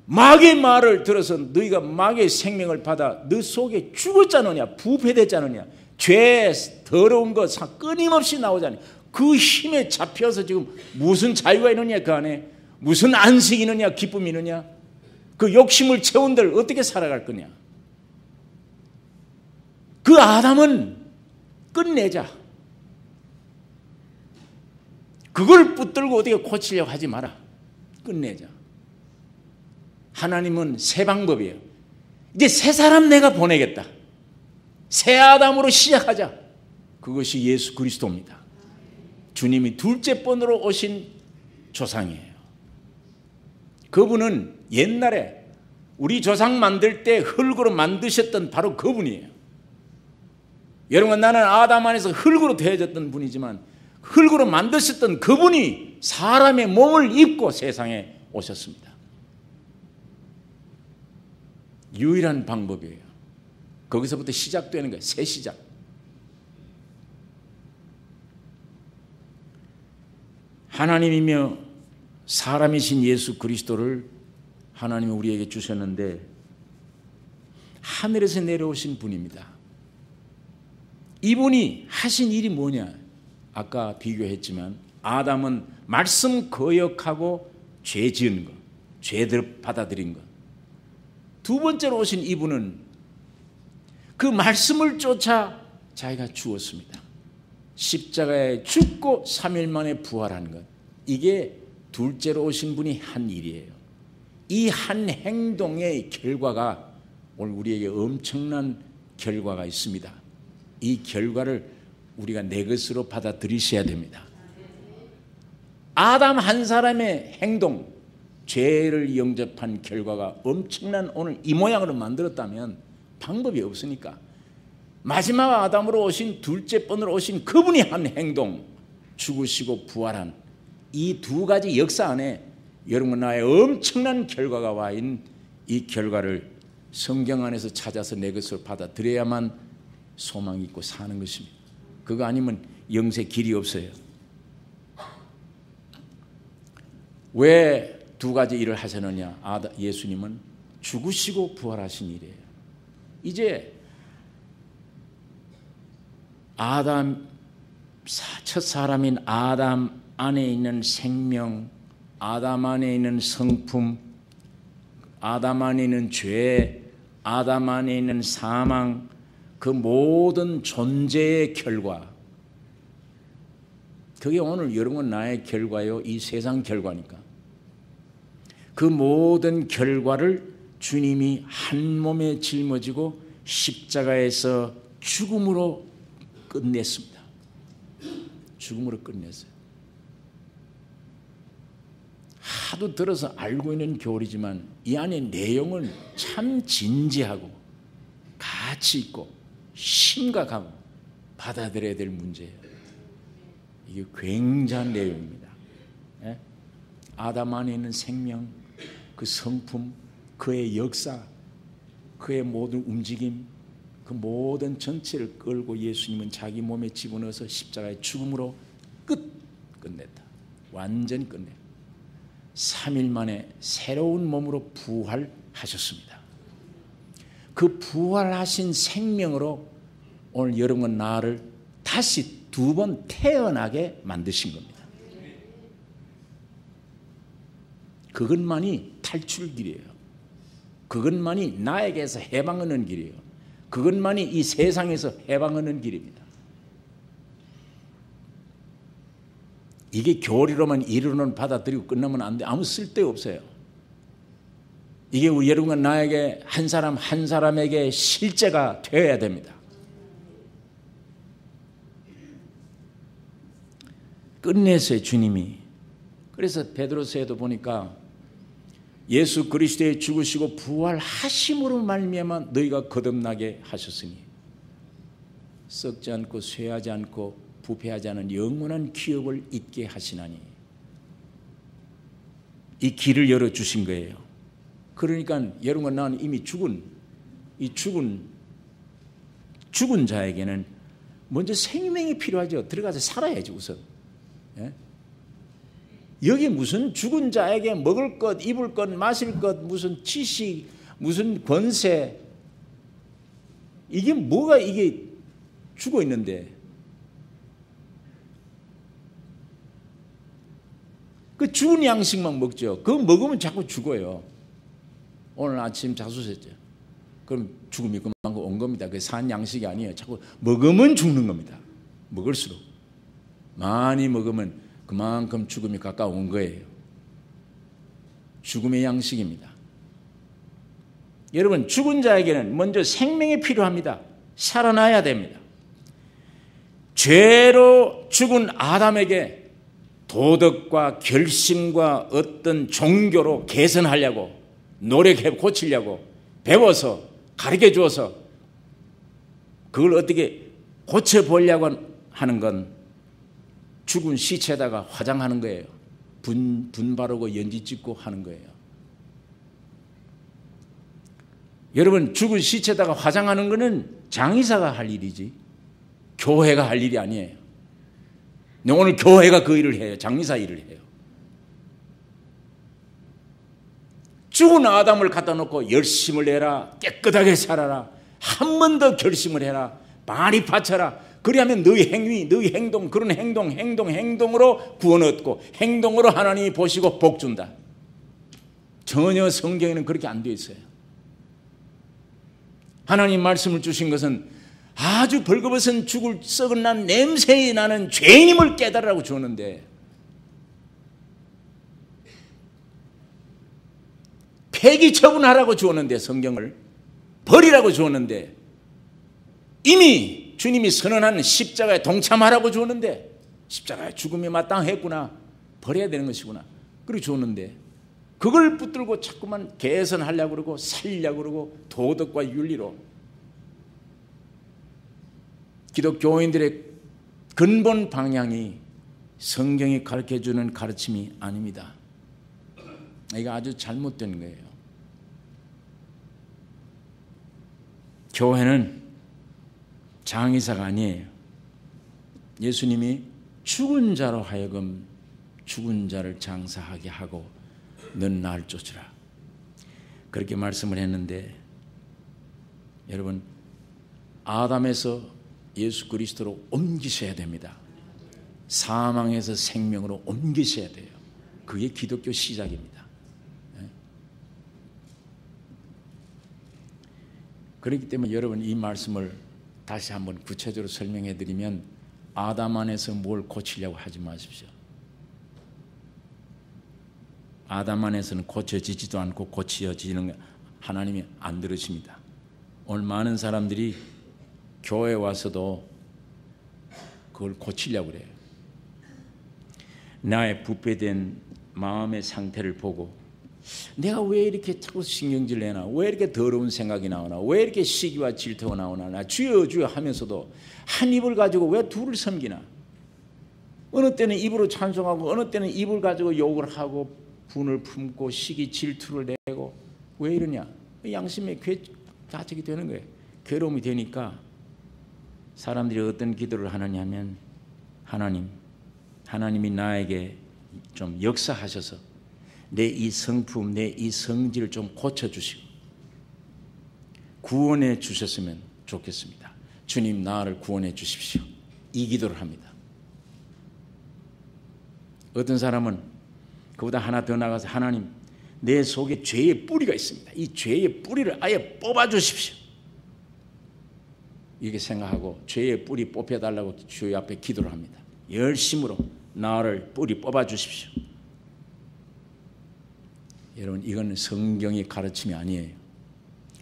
마귀의 말을 들어서 너희가 마귀의 생명을 받아 너 속에 죽었지 않느냐? 부패됐지 않느냐? 죄 더러운 것 끊임없이 나오잖아요. 그 힘에 잡혀서 지금 무슨 자유가 있느냐? 그 안에 무슨 안식이 있느냐? 기쁨이 있느냐? 그 욕심을 채운들 어떻게 살아갈 거냐? 그 아담은 끝내자. 그걸 붙들고 어떻게 고치려고 하지 마라. 끝내자. 하나님은 새 방법이에요. 이제 새 사람 내가 보내겠다. 새 아담으로 시작하자. 그것이 예수 그리스도입니다. 주님이 둘째 번으로 오신 조상이에요. 그분은 옛날에 우리 조상 만들 때 흙으로 만드셨던 바로 그분이에요. 여러분 나는 아담 안에서 흙으로 되어졌던 분이지만 흙으로 만드셨던 그분이 사람의 몸을 입고 세상에 오셨습니다. 유일한 방법이에요. 거기서부터 시작되는 거예요. 새 시작. 하나님이며 사람이신 예수 그리스도를 하나님이 우리에게 주셨는데 하늘에서 내려오신 분입니다. 이분이 하신 일이 뭐냐? 아까 비교했지만 아담은 말씀 거역하고 죄 지은 것, 죄들 받아들인 것. 두 번째로 오신 이분은 그 말씀을 쫓아 자기가 죽었습니다. 십자가에 죽고 3일 만에 부활한 것. 이게 둘째로 오신 분이 한 일이에요. 이 한 행동의 결과가 오늘 우리에게 엄청난 결과가 있습니다. 이 결과를 우리가 내 것으로 받아들이셔야 됩니다. 아담 한 사람의 행동, 죄를 영접한 결과가 엄청난 오늘 이 모양으로 만들었다면 방법이 없으니까 마지막 아담으로 오신 둘째 번으로 오신 그분이 한 행동, 죽으시고 부활한 이 두 가지 역사 안에 여러분 나의 엄청난 결과가 와 있는 이 결과를 성경 안에서 찾아서 내 것으로 받아들여야만 소망이 있고 사는 것입니다. 그거 아니면 영세 길이 없어요. 왜 두 가지 일을 하셨느냐? 예수님은 죽으시고 부활하신 일이에요. 이제 아담 첫 사람인 아담 안에 있는 생명, 아담 안에 있는 성품, 아담 안에 있는 죄, 아담 안에 있는 사망, 그 모든 존재의 결과, 그게 오늘 여러분 나의 결과요, 이 세상 결과니까. 그 모든 결과를 주님이 한 몸에 짊어지고 십자가에서 죽음으로 끝냈습니다. 죽음으로 끝냈어요. 하도 들어서 알고 있는 교리지만 이 안에 내용은 참 진지하고 가치 있고 심각하고 받아들여야 될 문제예요. 이게 굉장한 내용입니다. 예? 아담 안에 있는 생명, 그 성품, 그의 역사, 그의 모든 움직임, 그 모든 전체를 끌고 예수님은 자기 몸에 집어넣어서 십자가의 죽음으로 끝냈다. 완전히 끝내. 3일 만에 새로운 몸으로 부활하셨습니다. 그 부활하신 생명으로 오늘 여러분과 나를 다시 2번 태어나게 만드신 겁니다. 그것만이 탈출길이에요. 그것만이 나에게서 해방하는 길이에요. 그것만이 이 세상에서 해방하는 길입니다. 이게 교리로만 이론은 받아들이고 끝나면 안 돼. 아무 쓸데없어요. 이게 우리 여러분과 나에게 한 사람 한 사람에게 실제가 되어야 됩니다. 끝내세요, 주님이. 그래서 베드로서에도 보니까 예수 그리스도의 죽으시고 부활하심으로 말미암아 너희가 거듭나게 하셨으니 썩지 않고 쇠하지 않고 부패하지 않은 영원한 기업을 있게 하시나니, 이 길을 열어주신 거예요. 그러니까 여러분과 나는 이미 죽은 자에게는 먼저 생명이 필요하죠. 들어가서 살아야지 우선. 예? 여기 무슨 죽은 자에게 먹을 것, 입을 것, 마실 것, 무슨 지식, 무슨 권세, 이게 뭐가 이게 죽어 있는데, 그 죽은 양식만 먹죠. 그거 먹으면 자꾸 죽어요. 오늘 아침 자수했죠. 그럼 죽음이 그만큼 온 겁니다. 그게 산 양식이 아니에요. 자꾸 먹으면 죽는 겁니다. 먹을수록 많이 먹으면 그만큼 죽음이 가까운 거예요. 죽음의 양식입니다. 여러분, 죽은 자에게는 먼저 생명이 필요합니다. 살아나야 됩니다. 죄로 죽은 아담에게 도덕과 결심과 어떤 종교로 개선하려고 노력해 고치려고 배워서 가르쳐 주어서 그걸 어떻게 고쳐보려고 하는 건 죽은 시체에다가 화장하는 거예요. 분 바르고 연지 찍고 하는 거예요. 여러분, 죽은 시체에다가 화장하는 거는 장의사가 할 일이지 교회가 할 일이 아니에요. 오늘 교회가 그 일을 해요. 장의사 일을 해요. 죽은 아담을 갖다 놓고 열심을 해라, 깨끗하게 살아라, 한 번 더 결심을 해라, 많이 바쳐라. 그리하면 너희 행위, 너희 행동, 그런 행동으로 구원 얻고 행동으로 하나님이 보시고 복 준다. 전혀 성경에는 그렇게 안 되어 있어요. 하나님 말씀을 주신 것은 아주 벌거벗은 죽을 썩은 난 냄새에 나는 죄인임을 깨달으라고 주었는데, 폐기 처분하라고 주었는데, 성경을 버리라고 주었는데, 이미 주님이 선언한 십자가에 동참하라고 주었는데, 십자가에 죽음이 마땅했구나, 버려야 되는 것이구나, 그렇게 주었는데 그걸 붙들고 자꾸만 개선하려고 그러고 살리려고 그러고 도덕과 윤리로. 기독교인들의 근본 방향이 성경이 가르쳐주는 가르침이 아닙니다. 이거 아주 잘못된 거예요. 교회는 장의사가 아니에요. 예수님이 죽은 자로 하여금 죽은 자를 장사하게 하고 넌 날 쫓으라, 그렇게 말씀을 했는데, 여러분, 아담에서 예수 그리스도로 옮기셔야 됩니다. 사망에서 생명으로 옮기셔야 돼요. 그게 기독교 시작입니다. 그렇기 때문에 여러분, 이 말씀을 다시 한번 구체적으로 설명해 드리면, 아담 안에서 뭘 고치려고 하지 마십시오. 아담 안에서는 고쳐지지도 않고 고쳐지는 하나님이 안 들으십니다. 오늘 많은 사람들이 교회 와서도 그걸 고치려고 그래요. 나의 부패된 마음의 상태를 보고 내가 왜 이렇게 자꾸 신경질 내나, 왜 이렇게 더러운 생각이 나오나, 왜 이렇게 시기와 질투가 나오나, 나 주여 주여 하면서도 한 입을 가지고 왜 둘을 섬기나, 어느 때는 입으로 찬송하고 어느 때는 입을 가지고 욕을 하고 분을 품고 시기 질투를 내고, 왜 이러냐, 양심에 자책이 되는 거예요. 괴로움이 되니까 사람들이 어떤 기도를 하느냐 하면, 하나님, 하나님이 나에게 좀 역사하셔서 내 이 성품, 내 이 성질을 좀 고쳐주시고 구원해 주셨으면 좋겠습니다. 주님, 나를 구원해 주십시오. 이 기도를 합니다. 어떤 사람은 그보다 하나 더 나가서 하나님, 내 속에 죄의 뿌리가 있습니다. 이 죄의 뿌리를 아예 뽑아 주십시오. 이렇게 생각하고 죄의 뿌리 뽑혀달라고 주의 앞에 기도를 합니다. 열심으로 나를 뿌리 뽑아 주십시오. 여러분, 이건 성경의 가르침이 아니에요.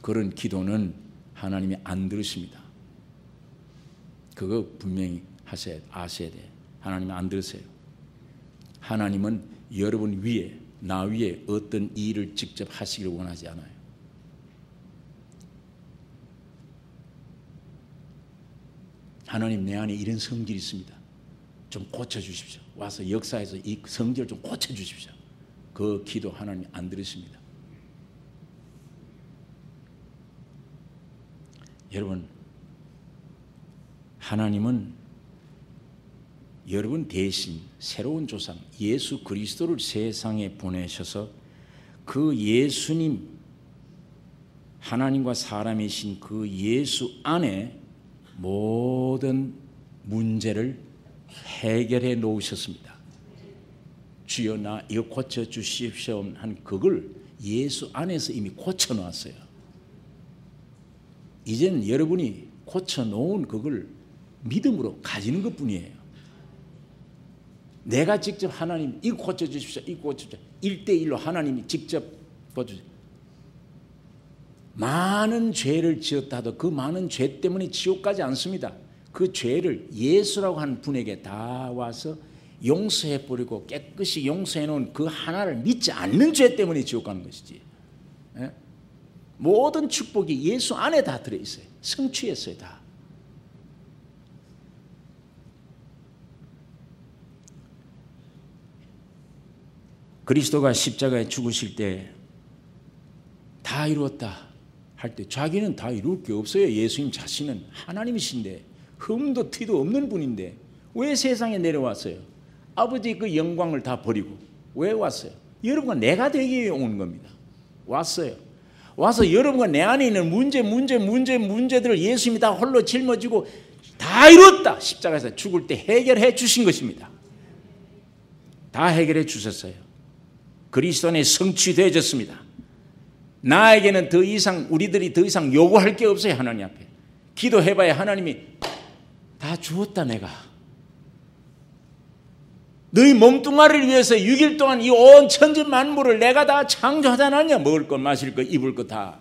그런 기도는 하나님이 안 들으십니다. 그거 분명히 아셔야 돼요. 하나님이 안 들으세요. 하나님은 여러분 위에, 나 위에 어떤 일을 직접 하시기를 원하지 않아요. 하나님, 내 안에 이런 성질이 있습니다. 좀 고쳐주십시오. 와서 역사에서 이 성질을 좀 고쳐주십시오. 그 기도 하나님 안 들으십니다. 여러분, 하나님은 여러분 대신 새로운 조상 예수 그리스도를 세상에 보내셔서 그 예수님, 하나님과 사람이신 그 예수 안에 모든 문제를 해결해 놓으셨습니다. 주여, 나 이거 고쳐주십시오 한 그걸 예수 안에서 이미 고쳐놓았어요. 이제는 여러분이 고쳐놓은 그걸 믿음으로 가지는 것뿐이에요. 내가 직접 하나님 이거 고쳐주십시오, 이거 고쳐주십시오, 1대1로 하나님이 직접 고쳐주십시오. 많은 죄를 지었다 하도 그 많은 죄 때문에 지옥 가지 않습니다. 그 죄를 예수라고 하는 분에게 다 와서 용서해버리고 깨끗이 용서해놓은 그 하나를 믿지 않는 죄 때문에 지옥 가는 것이지. 예? 모든 축복이 예수 안에 다 들어있어요. 성취했어요, 다. 그리스도가 십자가에 죽으실 때 다 이루었다 할 때 자기는 다 이룰 게 없어요. 예수님 자신은 하나님이신데 흠도 티도 없는 분인데 왜 세상에 내려왔어요? 아버지 그 영광을 다 버리고 왜 왔어요? 여러분과 내가 되기 위해 온 겁니다. 왔어요. 와서 여러분과 내 안에 있는 문제들을 예수님이 다 홀로 짊어지고 다 이뤘다. 십자가에서 죽을 때 해결해 주신 것입니다. 다 해결해 주셨어요. 그리스도 안에 성취되어졌습니다. 나에게는 더 이상, 우리들이 더 이상 요구할 게 없어요. 하나님 앞에 기도해봐야 하나님이 다 주었다. 내가 너희 몸뚱아리를 위해서 6일 동안 이 온 천지 만물을 내가 다 창조하지 않았냐. 먹을 것, 마실 것, 입을 것 다.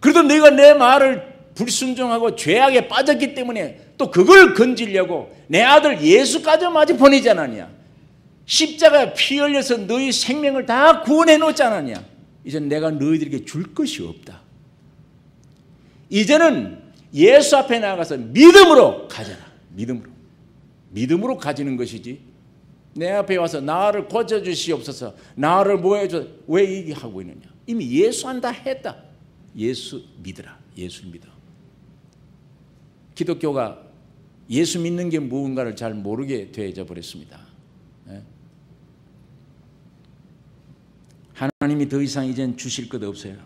그래도 너희가 내 말을 불순종하고 죄악에 빠졌기 때문에 또 그걸 건지려고 내 아들 예수까지 보내지 않았냐. 십자가에 피 흘려서 너희 생명을 다 구원해 놓지 않았냐. 이제는 내가 너희들에게 줄 것이 없다. 이제는 예수 앞에 나가서 믿음으로 가져라. 믿음으로 가지는 것이지. 내 앞에 와서 나를 고쳐주시옵소서, 나를 뭐해줘, 왜 얘기하고 있느냐. 이미 예수 안다 했다. 예수 믿으라. 예수 믿어. 기독교가 예수 믿는 게 무언가를 잘 모르게 되어져 버렸습니다. 하나님이 더 이상 이젠 주실 것 없어요.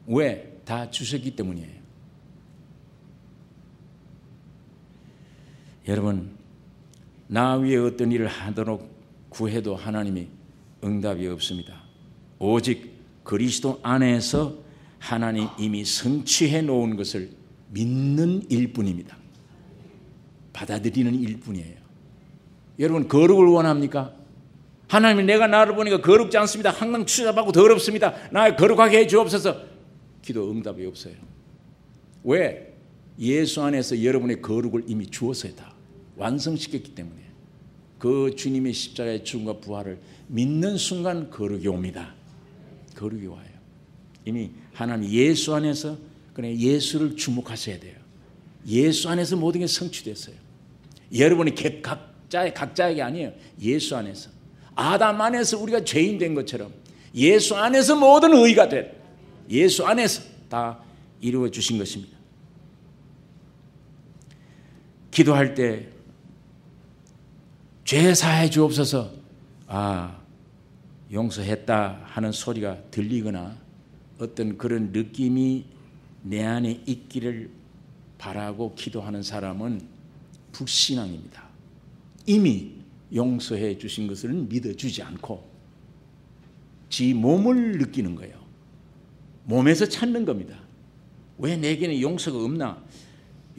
왜? 다 주셨기 때문이에요. 여러분, 나 위에 어떤 일을 하도록 구해도 하나님이 응답이 없습니다. 오직 그리스도 안에서 하나님 이미 성취해 놓은 것을 믿는 일뿐입니다. 받아들이는 일뿐이에요. 여러분, 거룩을 원합니까? 하나님이 내가 나를 보니까 거룩지 않습니다. 항상 추잡하고 더럽습니다. 나 거룩하게 해 주옵소서. 기도 응답이 없어요. 왜? 예수 안에서 여러분의 거룩을 이미 주었어요. 다 완성시켰기 때문에. 그 주님의 십자가의 죽음과 부활을 믿는 순간 거룩이 옵니다. 거룩이 와요. 이미 하나님 예수 안에서, 그냥 예수를 주목하셔야 돼요. 예수 안에서 모든 게 성취됐어요. 여러분이 각자에게 아니에요. 예수 안에서. 아담 안에서 우리가 죄인 된 것처럼 예수 안에서 모든 의가 된, 예수 안에서 다 이루어 주신 것입니다. 기도할 때 죄 사해 주옵소서, 용서했다 하는 소리가 들리거나 어떤 그런 느낌이 내 안에 있기를 바라고 기도하는 사람은 불신앙입니다. 이미 용서해 주신 것을 믿어주지 않고 지 몸을 느끼는 거예요. 몸에서 찾는 겁니다. 왜 내게는 용서가 없나?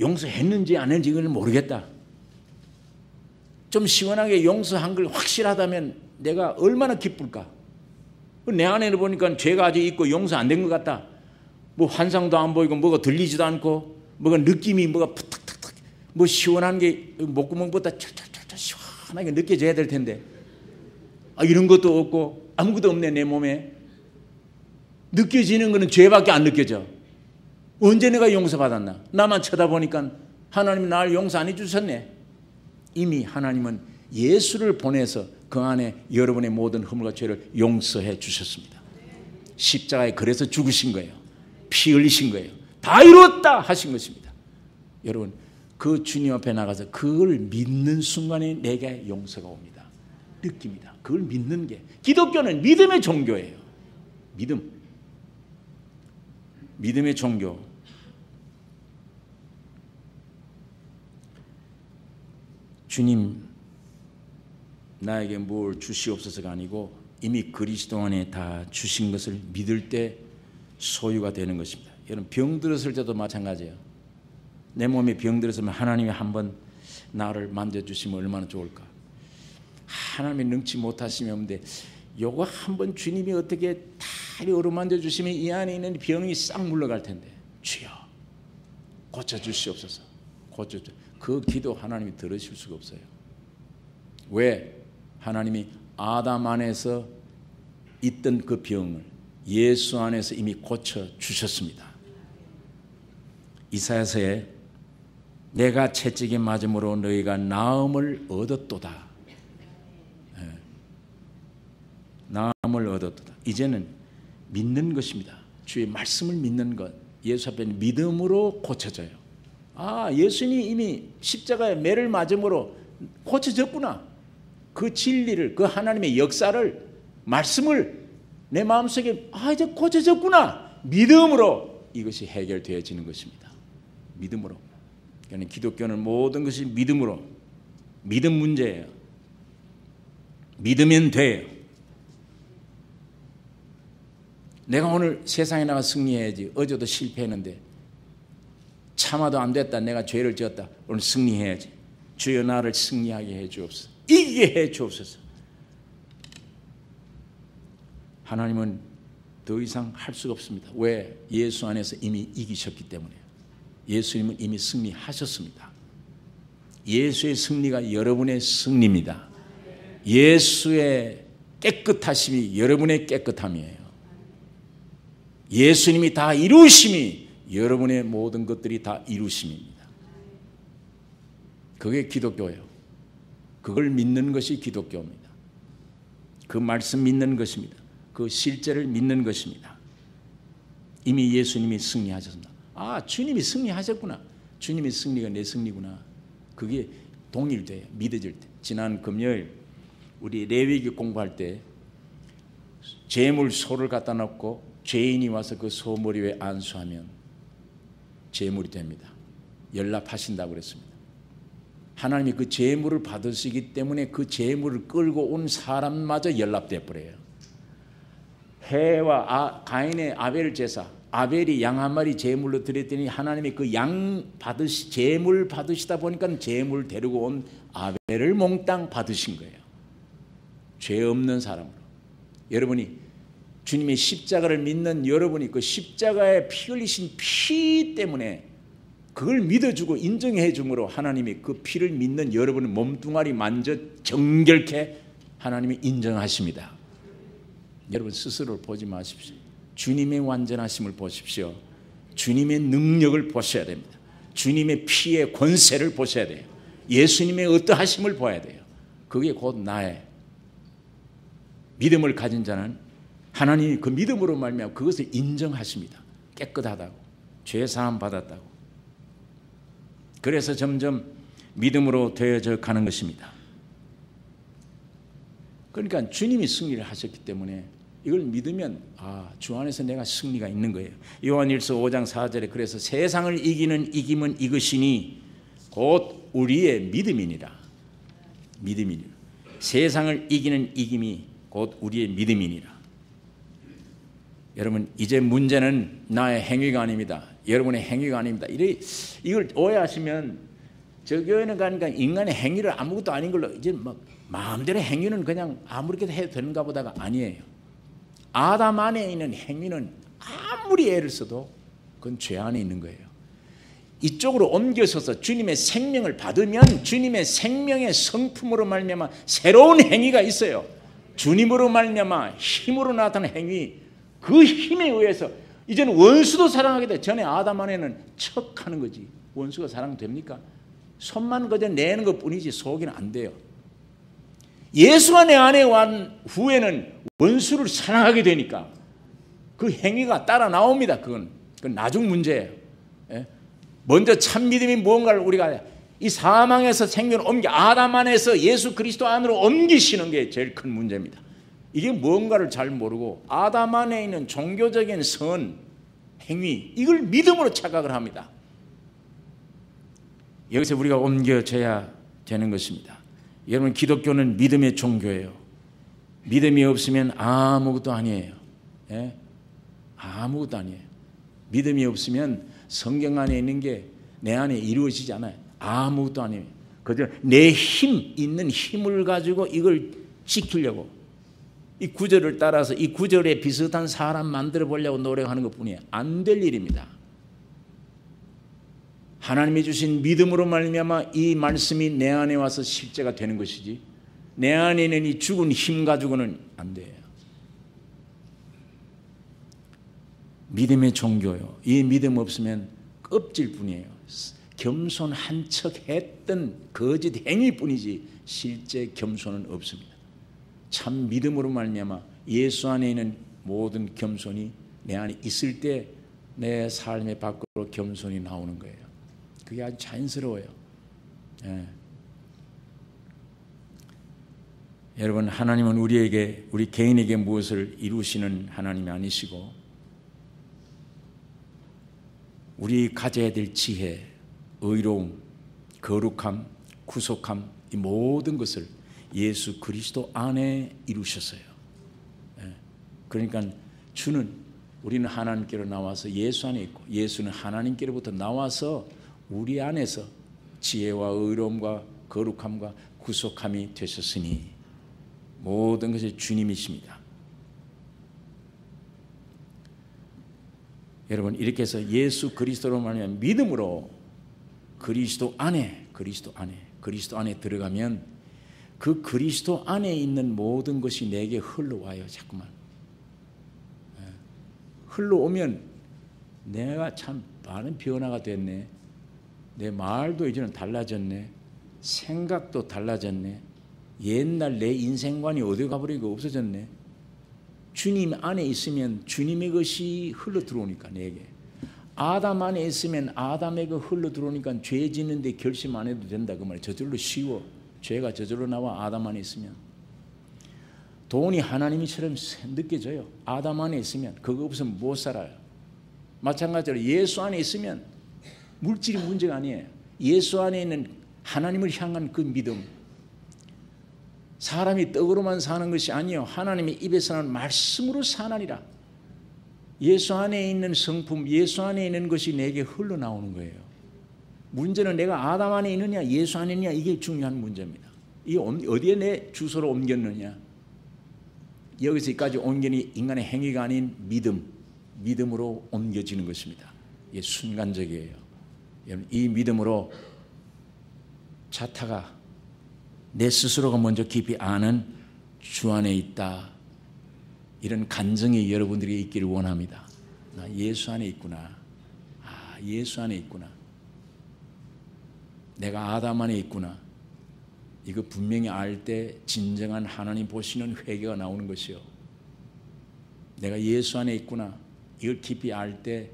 용서했는지 안 했는지 그걸 모르겠다. 좀 시원하게 용서한 걸 확실하다면 내가 얼마나 기쁠까? 내 안에는 보니까 죄가 아직 있고 용서 안 된 것 같다. 뭐 환상도 안 보이고 뭐가 들리지도 않고 뭐가 느낌이 뭐가 탁탁탁 뭐 시원한 게 목구멍보다 찰찰찰찰 시원하게 느껴져야 될 텐데 이런 것도 없고 아무것도 없네. 내 몸에 느껴지는 거는 죄밖에 안 느껴져. 언제 내가 용서받았나? 나만 쳐다보니까 하나님이 나를 용서 안 해주셨네. 이미 하나님은 예수를 보내서 그 안에 여러분의 모든 허물과 죄를 용서해 주셨습니다. 십자가에 그래서 죽으신 거예요. 피 흘리신 거예요. 다 이루었다 하신 것입니다. 여러분, 그 주님 앞에 나가서 그걸 믿는 순간에 내게 용서가 옵니다. 느낍니다. 그걸 믿는 게, 기독교는 믿음의 종교예요. 믿음의 종교. 주님 나에게 뭘 주시옵소서가 아니고 이미 그리스도 안에 다 주신 것을 믿을 때 소유가 되는 것입니다. 여러분, 병 들었을 때도 마찬가지예요. 내 몸에 병 들었으면 하나님이 한번 나를 만져주시면 얼마나 좋을까. 하나님이 능치 못하시면 없는데 요거 한번 주님이 어떻게 다리 어루만져 주시면 이 안에 있는 병이 싹 물러갈 텐데, 주여 고쳐주시옵소서. 그 기도 하나님이 들으실 수가 없어요. 왜? 하나님이 아담 안에서 있던 그 병을 예수 안에서 이미 고쳐주셨습니다. 이사야서에 내가 채찍에 맞음으로 너희가 나음을 얻었도다. 나음을 얻었도다. 이제는 믿는 것입니다. 주의 말씀을 믿는 것. 예수 앞에 믿음으로 고쳐져요. 예수님이 이미 십자가에 매를 맞음으로 고쳐졌구나. 그 진리를, 그 하나님의 역사를, 말씀을 내 마음속에 이제 고쳐졌구나. 믿음으로 이것이 해결되어지는 것입니다. 믿음으로. 그러니까 기독교는 모든 것이 믿음으로. 믿음 문제예요. 믿으면 돼요. 내가 오늘 세상에 나가 승리해야지. 어제도 실패했는데 참아도 안 됐다. 내가 죄를 지었다. 오늘 승리해야지. 주여 나를 승리하게 해 주옵소서. 이기게 해 주옵소서. 하나님은 더 이상 할 수가 없습니다. 왜? 예수 안에서 이미 이기셨기 때문에. 예수님은 이미 승리하셨습니다. 예수의 승리가 여러분의 승리입니다. 예수의 깨끗하심이 여러분의 깨끗함이에요. 예수님이 다 이루심이 여러분의 모든 것들이 다 이루심입니다. 그게 기독교예요. 그걸 믿는 것이 기독교입니다. 그 말씀 믿는 것입니다. 그 실제를 믿는 것입니다. 이미 예수님이 승리하셨습니다. 주님이 승리하셨구나. 주님의 승리가 내 승리구나. 그게 동일돼요. 믿어질 때. 지난 금요일 우리 레위기 공부할 때 제물 소를 갖다 놓고 죄인이 와서 그 소 머리 위에 안수하면 제물이 됩니다. 연락하신다고 그랬습니다. 하나님이 그 제물을 받으시기 때문에 그 제물을 끌고 온 사람마저 연락돼 버려요. 해와 가인의 아벨 제사, 아벨이 양 한 마리 제물로 드렸더니 하나님이 그 양 제물 받으시다 보니까 제물 데리고 온 아벨을 몽땅 받으신 거예요. 죄 없는 사람으로. 여러분이 주님의 십자가를 믿는 여러분이 그 십자가에 피 흘리신 피 때문에 그걸 믿어주고 인정해 줌으로 하나님이 그 피를 믿는 여러분의 몸뚱아리 만져 정결케 하나님이 인정하십니다. 여러분 스스로를 보지 마십시오. 주님의 완전하심을 보십시오. 주님의 능력을 보셔야 됩니다. 주님의 피의 권세를 보셔야 돼요. 예수님의 어떠하심을 봐야 돼요. 그게 곧 나의 믿음을 가진 자는 하나님이 그 믿음으로 말미암아 그것을 인정하십니다. 깨끗하다고, 죄 사함 받았다고. 그래서 점점 믿음으로 되어져 가는 것입니다. 그러니까 주님이 승리를 하셨기 때문에 이걸 믿으면 주 안에서 내가 승리가 있는 거예요. 요한일서 5장 4절에 그래서 세상을 이기는 이김은 이것이니 곧 우리의 믿음이니라. 믿음이니라. 세상을 이기는 이김이 곧 우리의 믿음이니라. 여러분, 이제 문제는 나의 행위가 아닙니다. 여러분의 행위가 아닙니다. 이걸 오해하시면 저 교회는 가니까 인간의 행위를 아무것도 아닌 걸로 이제 막 마음대로 행위는 그냥 아무렇게도 해도 되는가 보다가 아니에요. 아담 안에 있는 행위는 아무리 애를 써도 그건 죄 안에 있는 거예요. 이쪽으로 옮겨서서 주님의 생명을 받으면 주님의 생명의 성품으로 말미암아 새로운 행위가 있어요. 주님으로 말미암아 힘으로 나타나는 행위, 그 힘에 의해서 이제는 원수도 사랑하게 돼. 전에 아담 안에는 척하는 거지. 원수가 사랑됩니까? 손만 그저 내는 것뿐이지 속이는 안 돼요. 예수가 내 안에 온 후에는 원수를 사랑하게 되니까 그 행위가 따라 나옵니다. 그건 나중 문제예요. 먼저 참 믿음이 무언가를 우리가 이 사망에서 생명을 옮겨 아담 안에서 예수 그리스도 안으로 옮기시는 게 제일 큰 문제입니다. 이게 무언가를 잘 모르고 아담 안에 있는 종교적인 선, 행위, 이걸 믿음으로 착각을 합니다. 여기서 우리가 옮겨져야 되는 것입니다. 여러분, 기독교는 믿음의 종교예요. 믿음이 없으면 아무것도 아니에요. 예? 아무것도 아니에요. 믿음이 없으면 성경 안에 있는 게 내 안에 이루어지지 않아요. 아무것도 아니에요. 그저 내 힘, 있는 힘을 가지고 이걸 지키려고 이 구절을 따라서 이 구절에 비슷한 사람 만들어 보려고 노력하는 것뿐이에요. 안 될 일입니다. 하나님이 주신 믿음으로 말미암아 이 말씀이 내 안에 와서 실제가 되는 것이지 내 안에 있는 이 죽은 힘 가지고는 안 돼요. 믿음의 종교요. 이 믿음 없으면 껍질뿐이에요. 겸손한 척 했던 거짓 행위뿐이지 실제 겸손은 없습니다. 참 믿음으로 말미암아 예수 안에 있는 모든 겸손이 내 안에 있을 때 내 삶의 밖으로 겸손이 나오는 거예요. 그게 아주 자연스러워요. 예. 여러분, 하나님은 우리 개인에게 무엇을 이루시는 하나님이 아니시고 우리 가져야 될 지혜, 의로움, 거룩함, 구속함, 이 모든 것을 예수 그리스도 안에 이루셨어요. 예. 그러니까 우리는 하나님께로 나와서 예수 안에 있고 예수는 하나님께로부터 나와서 우리 안에서 지혜와 의로움과 거룩함과 구속함이 되셨으니 모든 것이 주님이십니다. 여러분, 이렇게 해서 예수 그리스도로 말하면 믿음으로 그리스도 안에 들어가면 그 그리스도 안에 있는 모든 것이 내게 흘러와요. 자꾸만 흘러오면 내가 참 많은 변화가 됐네. 내 말도 이제는 달라졌네. 생각도 달라졌네. 옛날 내 인생관이 어디 가버리고 없어졌네. 주님 안에 있으면 주님의 것이 흘러 들어오니까 내게. 아담 안에 있으면 아담의 것 흘러 들어오니까 죄 짓는데 결심 안 해도 된다 그 말이에요. 저절로 쉬워. 죄가 저절로 나와 아담 안에 있으면. 돈이 하나님이처럼 느껴져요. 아담 안에 있으면. 그거 없으면 못 살아요. 마찬가지로 예수 안에 있으면 물질이 문제가 아니에요. 예수 안에 있는 하나님을 향한 그 믿음. 사람이 떡으로만 사는 것이 아니요 하나님의 입에서 나는 말씀으로 사나니라. 예수 안에 있는 성품, 예수 안에 있는 것이 내게 흘러나오는 거예요. 문제는 내가 아담 안에 있느냐 예수 안에 있느냐 이게 중요한 문제입니다. 이게 어디에 내 주소로 옮겼느냐. 여기서까지 옮기니 인간의 행위가 아닌 믿음으로 옮겨지는 것입니다. 이게 순간적이에요. 이 믿음으로 자타가 내 스스로가 먼저 깊이 아는 주 안에 있다. 이런 간증이 여러분들이 있기를 원합니다. 나 예수 안에 있구나. 예수 안에 있구나. 내가 아담 안에 있구나. 이거 분명히 알 때 진정한 하나님 보시는 회개가 나오는 것이요. 내가 예수 안에 있구나. 이걸 깊이 알 때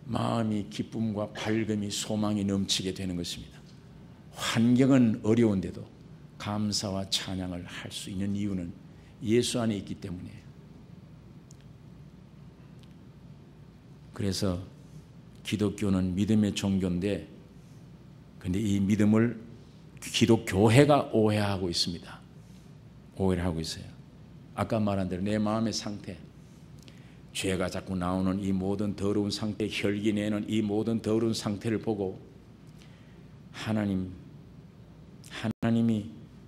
마음이 기쁨과 밝음이 소망이 넘치게 되는 것입니다. 환경은 어려운데도 감사와 찬양을 할 수 있는 이유는 예수 안에 있기 때문이에요. 그래서 기독교는 믿음의 종교인데, 근데 이 믿음을 기독교회가 오해하고 있습니다. 오해를 하고 있어요. 아까 말한 대로 내 마음의 상태, 죄가 자꾸 나오는 이 모든 더러운 상태, 혈기 내는 이 모든 더러운 상태를 보고 하나님이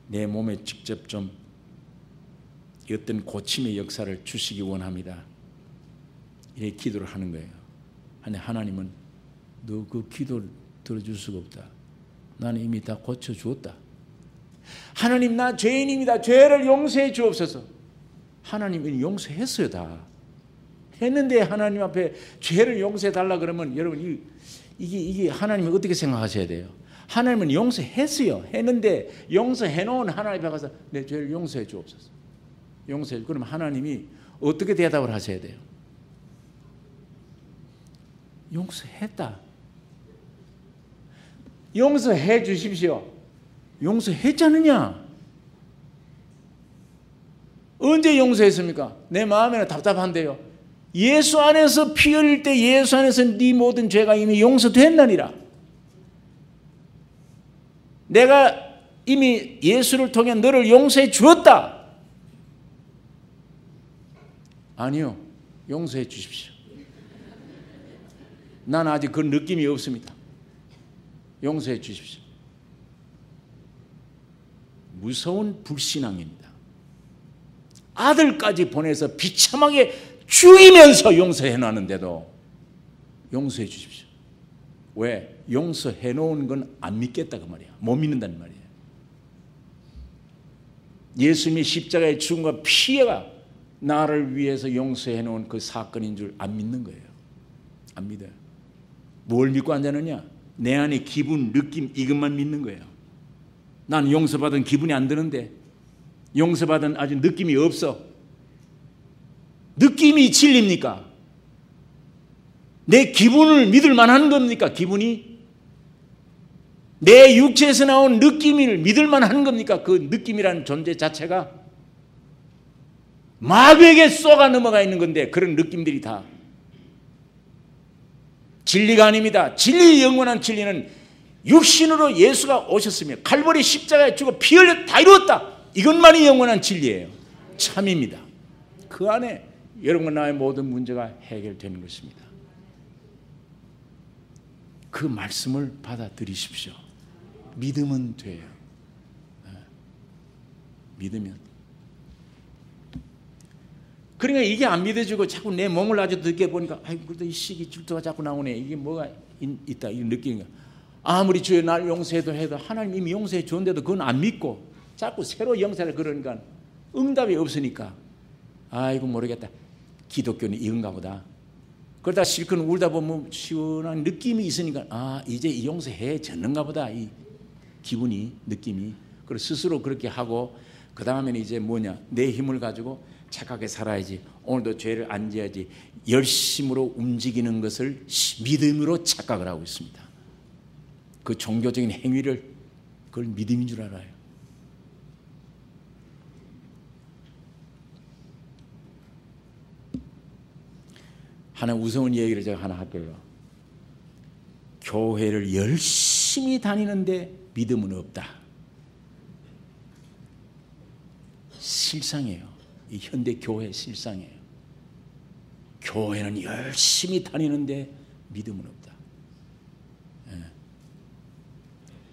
내 몸에 직접 좀 어떤 고침의 역사를 주시기 원합니다. 이렇게 기도를 하는 거예요. 근데 하나님은 너 그 기도를 들어줄 수가 없다. 나는 이미 다 고쳐주었다. 하나님, 나 죄인입니다. 죄를 용서해 주옵소서. 하나님이 용서했어요. 다 했는데 하나님 앞에 죄를 용서해 달라 그러면 여러분 이게 하나님이 어떻게 생각하셔야 돼요? 하나님은 용서했어요. 했는데 용서해 놓은 하나님 앞에 가서 내 죄를 용서해 주옵소서. 용서해. 그럼 하나님이 어떻게 대답을 하셔야 돼요? 용서했다. 용서해 주십시오. 용서했지 않느냐? 언제 용서했습니까? 내 마음에는 답답한데요. 예수 안에서 피 흘릴 때 예수 안에서 네 모든 죄가 이미 용서됐나니라. 내가 이미 예수를 통해 너를 용서해 주었다. 아니요. 용서해 주십시오. 난 아직 그 느낌이 없습니다. 용서해 주십시오. 무서운 불신앙입니다. 아들까지 보내서 비참하게 죽이면서 용서해 놨는데도 용서해 주십시오. 왜? 용서해 놓은 건 안 믿겠다 그 말이야. 못 믿는다는 말이에요. 예수님이 십자가의 죽음과 피해가 나를 위해서 용서해 놓은 그 사건인 줄 안 믿는 거예요. 안 믿어요. 뭘 믿고 앉았느냐? 내 안에 기분, 느낌 이것만 믿는 거예요. 난 용서받은 기분이 안 드는데, 용서받은 아직 느낌이 없어. 느낌이 진리입니까? 내 기분을 믿을 만한 겁니까? 기분이? 내 육체에서 나온 느낌을 믿을 만한 겁니까? 그 느낌이라는 존재 자체가 마귀에게 쏘가 넘어가 있는 건데, 그런 느낌들이 다 진리가 아닙니다. 진리, 영원한 진리는 육신으로 예수가 오셨으며 칼보리 십자가에 죽어 피 흘려 다 이루었다. 이것만이 영원한 진리예요. 참입니다. 그 안에 여러분과 나의 모든 문제가 해결되는 것입니다. 그 말씀을 받아들이십시오. 믿으면 돼요. 믿으면. 그러니까 이게 안 믿어지고 자꾸 내 몸을 아주 늦게 보니까 아이고 그래도 이 시기 질투가 자꾸 나오네. 이게 뭐가 있다 이런 느낌이. 아무리 주여 날 용서해도 하나님 이미 용서해 줬는데도 그건 안 믿고 자꾸 새로 용서를 그러니까 응답이 없으니까 아이고 모르겠다. 기독교는 이건가 보다. 그러다 실컷 울다 보면 시원한 느낌이 있으니까 아 이제 용서해 졌는가 보다. 이 기분이 느낌이. 그래서 스스로 그렇게 하고 그 다음에는 이제 뭐냐 내 힘을 가지고 착하게 살아야지. 오늘도 죄를 안 지어야지. 열심으로 움직이는 것을 믿음으로 착각을 하고 있습니다. 그 종교적인 행위를 그걸 믿음인 줄 알아요. 하나 무서운 얘기를 제가 하나 할게요. 교회를 열심히 다니는데 믿음은 없다. 실상이에요. 이 현대 교회 실상이에요. 교회는 열심히 다니는데 믿음은 없다.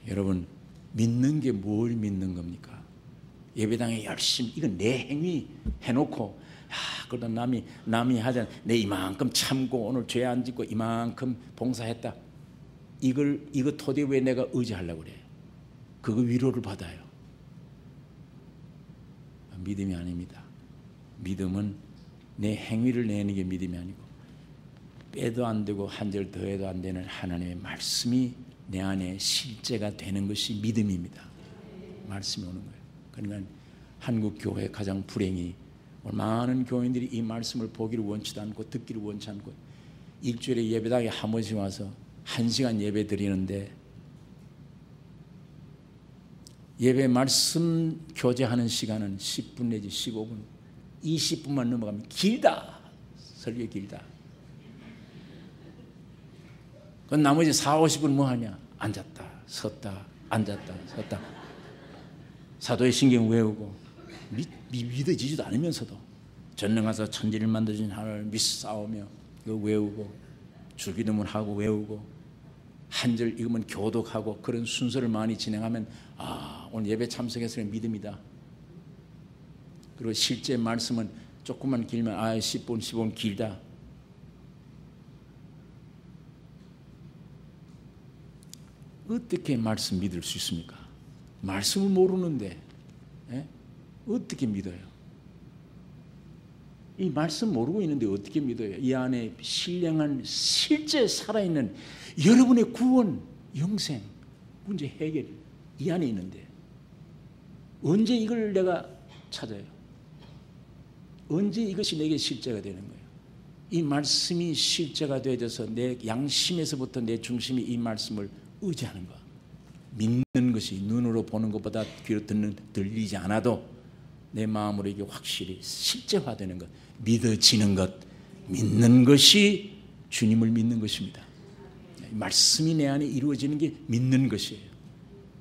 여러분 믿는 게 뭘 믿는 겁니까? 예배당에 열심히 이건 내 행위 해놓고 그러다 남이 하자 내 이만큼 참고 오늘 죄 안 짓고 이만큼 봉사했다. 이거 토대 왜 내가 의지하려고 그래? 그거 위로를 받아요. 믿음이 아닙니다. 믿음은 내 행위를 내는 게 믿음이 아니고 빼도 안 되고 한 절 더해도 안 되는 하나님의 말씀이 내 안에 실제가 되는 것이 믿음입니다. 말씀이 오는 거예요. 그러니까 한국 교회의 가장 불행이 많은 교인들이 이 말씀을 보기를 원치도 않고 듣기를 원치 않고 일주일에 예배당에 한 번씩 와서 1시간 예배 드리는데 예배 말씀 교제하는 시간은 10분 내지 15분, 20분만 넘어가면 길다. 설교 길다. 그 나머지 4, 50분 뭐 하냐? 앉았다, 섰다, 앉았다, 섰다. 사도의 신경 외우고 믿어지지도 않으면서도 전능하사 천지를 만드신 하나님을 믿사오며 이거 외우고 주기도문 하고 외우고 한 절 읽으면 교독하고 그런 순서를 많이 진행하면 오늘 예배 참석했으니 믿음이다. 그리고 실제 말씀은 조금만 길면 10분 15분 길다. 어떻게 말씀 믿을 수 있습니까? 말씀을 모르는데 어떻게 믿어요? 이 말씀 모르고 있는데 어떻게 믿어요? 이 안에 신령한 실제 살아있는 여러분의 구원, 영생, 문제 해결 이 안에 있는데 언제 이걸 내가 찾아요? 언제 이것이 내게 실제가 되는 거예요? 이 말씀이 실제가 되어져서 내 양심에서부터 내 중심이 이 말씀을 의지하는 것. 믿는 것이 눈으로 보는 것보다 귀로 들리지 않아도 내 마음으로 이게 확실히 실제화되는 것, 믿어지는 것, 믿는 것이 주님을 믿는 것입니다. 말씀이 내 안에 이루어지는 게 믿는 것이에요.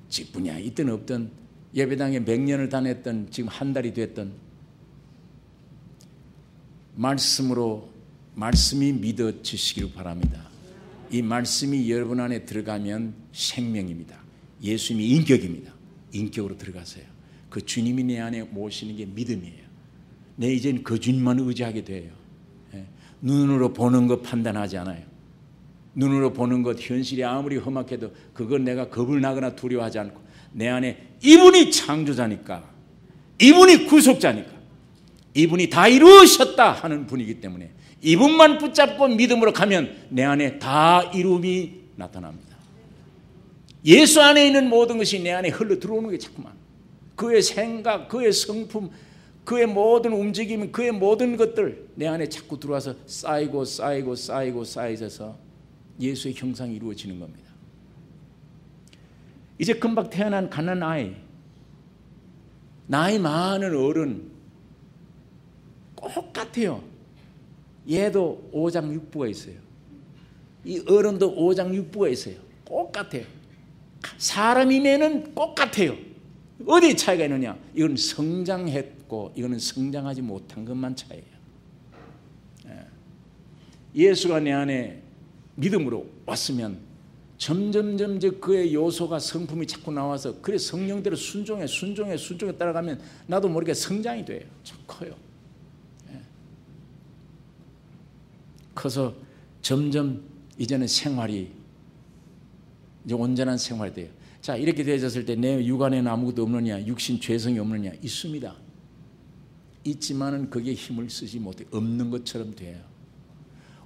직분이야 있든 없든 예배당에 몇 년을 다녔던 지금 한 달이 됐던 말씀이 믿어지시기를 바랍니다. 이 말씀이 여러분 안에 들어가면 생명입니다. 예수님이 인격입니다. 인격으로 들어가세요. 그 주님이 내 안에 모시는 게 믿음이에요. 내 이제는 그 주님만 의지하게 돼요. 눈으로 보는 것 판단하지 않아요. 눈으로 보는 것 현실이 아무리 험악해도 그건 내가 겁을 나거나 두려워하지 않고 내 안에 이분이 창조자니까, 이분이 구속자니까, 이분이 다 이루셨다 하는 분이기 때문에 이분만 붙잡고 믿음으로 가면 내 안에 다 이루음이 나타납니다. 예수 안에 있는 모든 것이 내 안에 흘러 들어오는 게 자꾸만 그의 생각, 그의 성품, 그의 모든 움직임, 그의 모든 것들 내 안에 자꾸 들어와서 쌓여져서 예수의 형상이 이루어지는 겁니다. 이제 금방 태어난 가난한 아이, 나이 많은 어른 똑같아요. 얘도 오장육부가 있어요. 이 어른도 오장육부가 있어요. 똑같아요. 사람이면은 똑같아요. 어디 차이가 있느냐? 이건 성장했고 이거는 성장하지 못한 것만 차이예요. 예수가 내 안에 믿음으로 왔으면 점점 그의 요소가 성품이 자꾸 나와서 그래 성령대로 순종해 따라가면 나도 모르게 성장이 돼요. 참 커요. 커서 점점 이제는 생활이 이제 온전한 생활이 돼요. 자, 이렇게 되어졌을 때 내 육안에는 아무것도 없느냐, 육신 죄성이 없느냐? 있습니다. 있지만은 거기에 힘을 쓰지 못해. 없는 것처럼 돼요.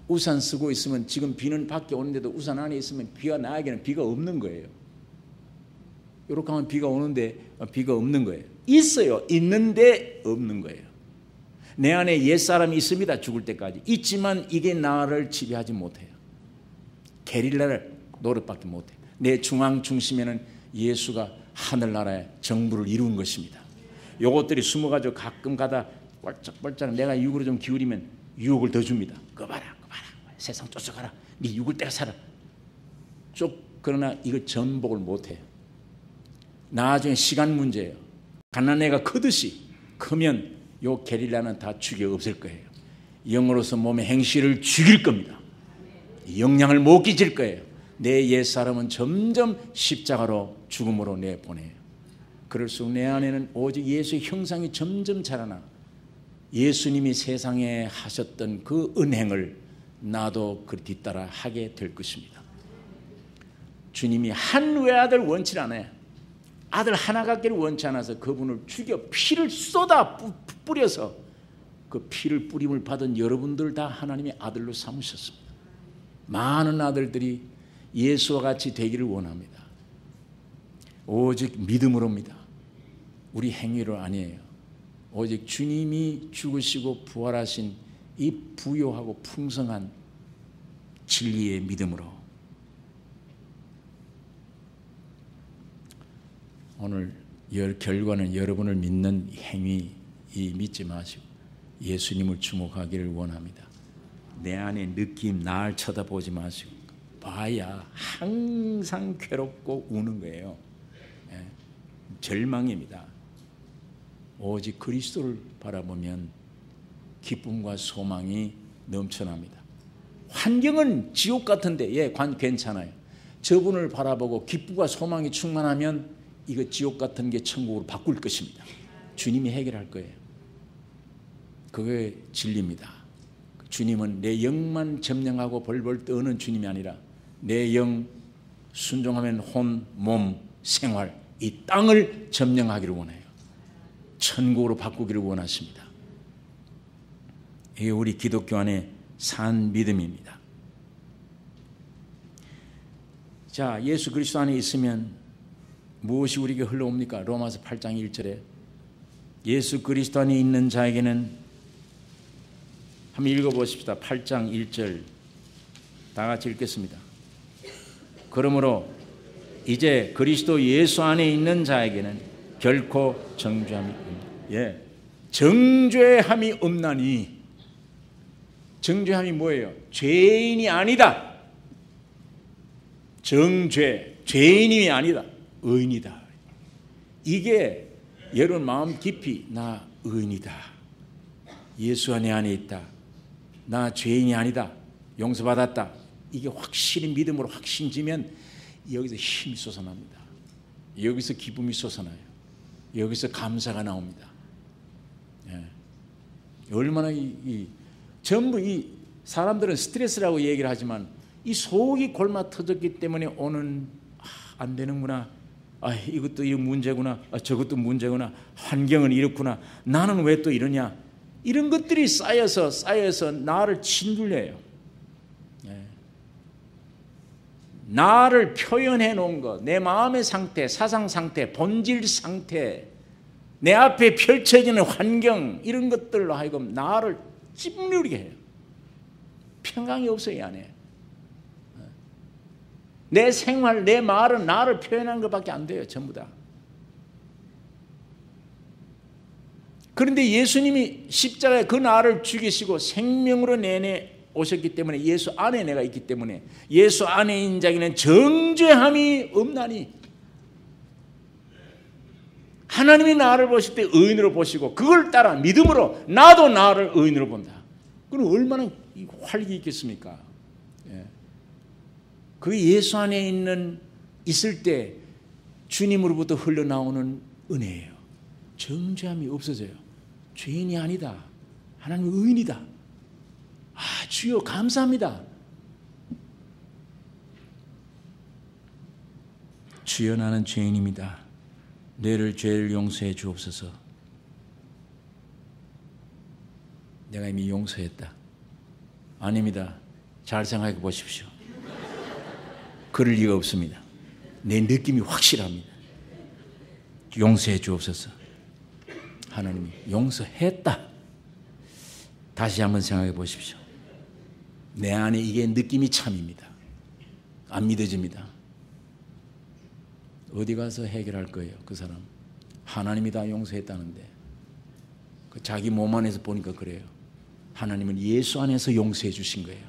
우산 쓰고 있으면 지금 비는 밖에 오는데도 우산 안에 있으면 비가 나에게는 비가 없는 거예요. 이렇게 하면 비가 오는데 비가 없는 거예요. 있어요. 있는데 없는 거예요. 내 안에 옛사람이 있습니다. 죽을 때까지. 있지만 이게 나를 지배하지 못해요. 게릴라를 노릇밖에 못해요. 내 중앙중심에는 예수가 하늘나라의 정부를 이룬 것입니다. 요것들이 숨어가지고 가끔 가다 뻘짝뻘짝 내가 육으로 좀 기울이면 유혹을 더 줍니다. 그거 봐라. 세상 쫓아가라. 네 육을 떼가 살아. 그러나 이걸 전복을 못해요. 나중에 시간 문제예요. 가난한 애가 크듯이 크면 요 게릴라는 다 죽여 없을 거예요. 영으로서 몸의 행실을 죽일 겁니다. 영향을 못 끼칠 거예요. 내 옛사람은 점점 십자가로 죽음으로 내보내요. 그럴수록 내 안에는 오직 예수의 형상이 점점 자라나 예수님이 세상에 하셨던 그 은행을 나도 그 뒤따라 하게 될 것입니다. 주님이 한 외아들 원치 않아요. 아들 하나 갖기를 원치 않아서 그분을 죽여 피를 쏟아 뿌려서 그 피를 뿌림을 받은 여러분들 다 하나님의 아들로 삼으셨습니다. 많은 아들들이 예수와 같이 되기를 원합니다. 오직 믿음으로입니다. 우리 행위로 아니에요. 오직 주님이 죽으시고 부활하신 이 부요하고 풍성한 진리의 믿음으로 오늘 결과는 여러분을 믿는 행위 믿지 마시고 예수님을 주목하기를 원합니다. 내 안에 느낌, 날 쳐다보지 마시고 봐야 항상 괴롭고 우는 거예요. 절망입니다. 오직 그리스도를 바라보면 기쁨과 소망이 넘쳐납니다. 환경은 지옥 같은데 괜찮아요. 저분을 바라보고 기쁨과 소망이 충만하면 이거 지옥 같은 게 천국으로 바꿀 것입니다. 주님이 해결할 거예요. 그게 진리입니다. 주님은 내 영만 점령하고 벌벌 떠는 주님이 아니라 내 영 순종하면 혼, 몸, 생활 이 땅을 점령하기를 원해요. 천국으로 바꾸기를 원하십니다. 이게 우리 기독교 안에 산 믿음입니다. 자, 예수 그리스도 안에 있으면 무엇이 우리에게 흘러옵니까? 로마서 8장 1절에 예수 그리스도 안에 있는 자에게는 한번 읽어보십시다. 8장 1절 다 같이 읽겠습니다. 그러므로 이제 그리스도 예수 안에 있는 자에게는 결코 정죄함이 없나니 정죄함이 없나니. 정죄함이 뭐예요? 죄인이 아니다. 죄인이 아니다. 의인이다. 이게 여러분 마음 깊이 나 의인이다. 예수 안에 있다. 나 죄인이 아니다. 용서받았다. 이게 확실히 믿음으로 확신지면 여기서 힘이 솟아납니다. 여기서 기쁨이 솟아나요. 여기서 감사가 나옵니다. 얼마나 전부 이 사람들은 스트레스라고 얘기를 하지만 이 속이 골마 터졌기 때문에 오는 안 되는구나. 이것도 이 문제구나. 저것도 문제구나. 환경은 이렇구나. 나는 왜 또 이러냐. 이런 것들이 쌓여서 나를 짓눌려요. 나를 표현해 놓은 것, 내 마음의 상태, 사상 상태, 본질 상태, 내 앞에 펼쳐지는 환경 이런 것들로 하여금 나를 짓누르게 해요. 평강이 없어요, 이 안에. 내 생활, 내 말은 나를 표현하는 것밖에 안 돼요, 전부 다. 그런데 예수님이 십자가에 그 나를 죽이시고 생명으로 내내 오셨기 때문에 예수 안에 내가 있기 때문에 예수 안에 있는 자에게는 정죄함이 없나니. 하나님이 나를 보실 때 의인으로 보시고 그걸 따라 믿음으로 나도 나를 의인으로 본다. 그럼 얼마나 활기 있겠습니까? 그 예수 안에 있을 때 주님으로부터 흘러나오는 은혜예요. 정죄함이 없어져요. 죄인이 아니다. 하나님은 의인이다. 주여 감사합니다. 주여 나는 죄인입니다. 너를 죄를 용서해 주옵소서. 내가 이미 용서했다. 아닙니다. 잘 생각해 보십시오. 그럴 리가 없습니다. 내 느낌이 확실합니다. 용서해 주옵소서. 하나님이 용서했다. 다시 한번 생각해 보십시오. 내 안에 이게 느낌이 참입니다. 안 믿어집니다. 어디 가서 해결할 거예요, 그 사람? 하나님이 다 용서했다는데. 자기 몸 안에서 보니까 그래요. 하나님은 예수 안에서 용서해 주신 거예요.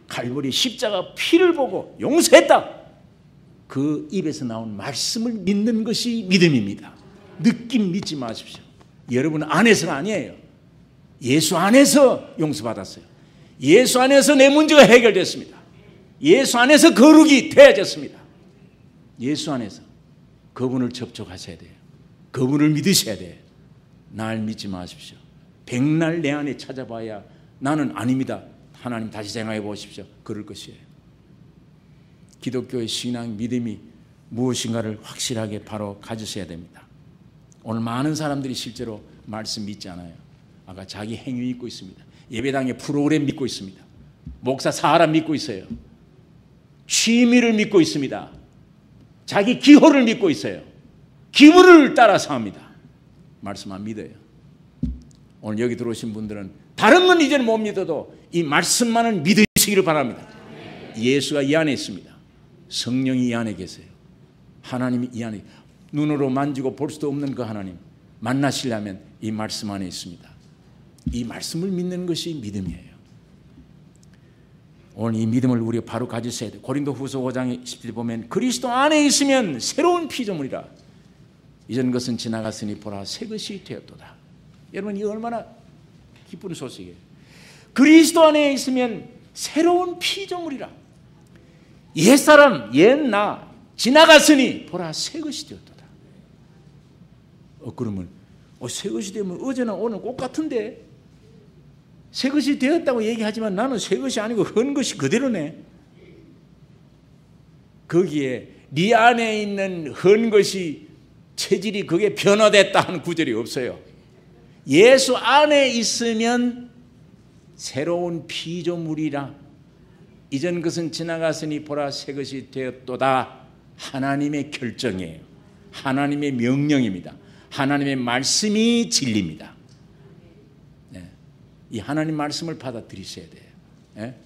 갈보리 십자가 피를 보고 용서했다. 그 입에서 나온 말씀을 믿는 것이 믿음입니다. 느낌 믿지 마십시오. 여러분 안에서가 아니에요. 예수 안에서 용서받았어요. 예수 안에서 내 문제가 해결됐습니다. 예수 안에서 거룩이 되어졌습니다. 예수 안에서 그분을 접촉하셔야 돼요. 그분을 믿으셔야 돼요. 날 믿지 마십시오. 백날 내 안에 찾아봐야 나는 아닙니다. 하나님 다시 생각해 보십시오. 그럴 것이에요. 기독교의 신앙 믿음이 무엇인가를 확실하게 바로 가지셔야 됩니다. 오늘 많은 사람들이 실제로 말씀 믿지 않아요. 아까 자기 행위 믿고 있습니다. 예배당의 프로그램 믿고 있습니다. 목사 사람 믿고 있어요. 취미를 믿고 있습니다. 자기 기호를 믿고 있어요. 기분을 따라서 합니다. 말씀 안 믿어요. 오늘 여기 들어오신 분들은 다른 건 이제는 못 믿어도 이 말씀만은 믿으시기를 바랍니다. 예수가 이 안에 있습니다. 성령이 이 안에 계세요. 하나님이 이 안에. 눈으로 만지고 볼 수도 없는 그 하나님 만나시려면 이 말씀 안에 있습니다. 이 말씀을 믿는 것이 믿음이에요. 오늘 이 믿음을 우리가 바로 가지셔야 돼요. 고린도후서 5장 10절 보면 그리스도 안에 있으면 새로운 피조물이라. 이전 것은 지나갔으니 보라 새 것이 되었도다. 여러분, 이 얼마나 기쁜 소식이에요. 그리스도 안에 있으면 새로운 피조물이라. 옛사람 옛나 지나갔으니 보라 새 것이 되었도다. 그러면 새 것이 되면 어제나 오늘 똑같은데, 새 것이 되었다고 얘기하지만 나는 새 것이 아니고 헌 것이 그대로네. 거기에 네 안에 있는 헌 것이 체질이 그게 변화됐다 하는 구절이 없어요. 예수 안에 있으면 새로운 피조물이라. 이전 것은 지나갔으니 보라 새 것이 되었도다. 하나님의 결정이에요. 하나님의 명령입니다. 하나님의 말씀이 진리입니다. 네. 이 하나님 말씀을 받아들이셔야 돼요.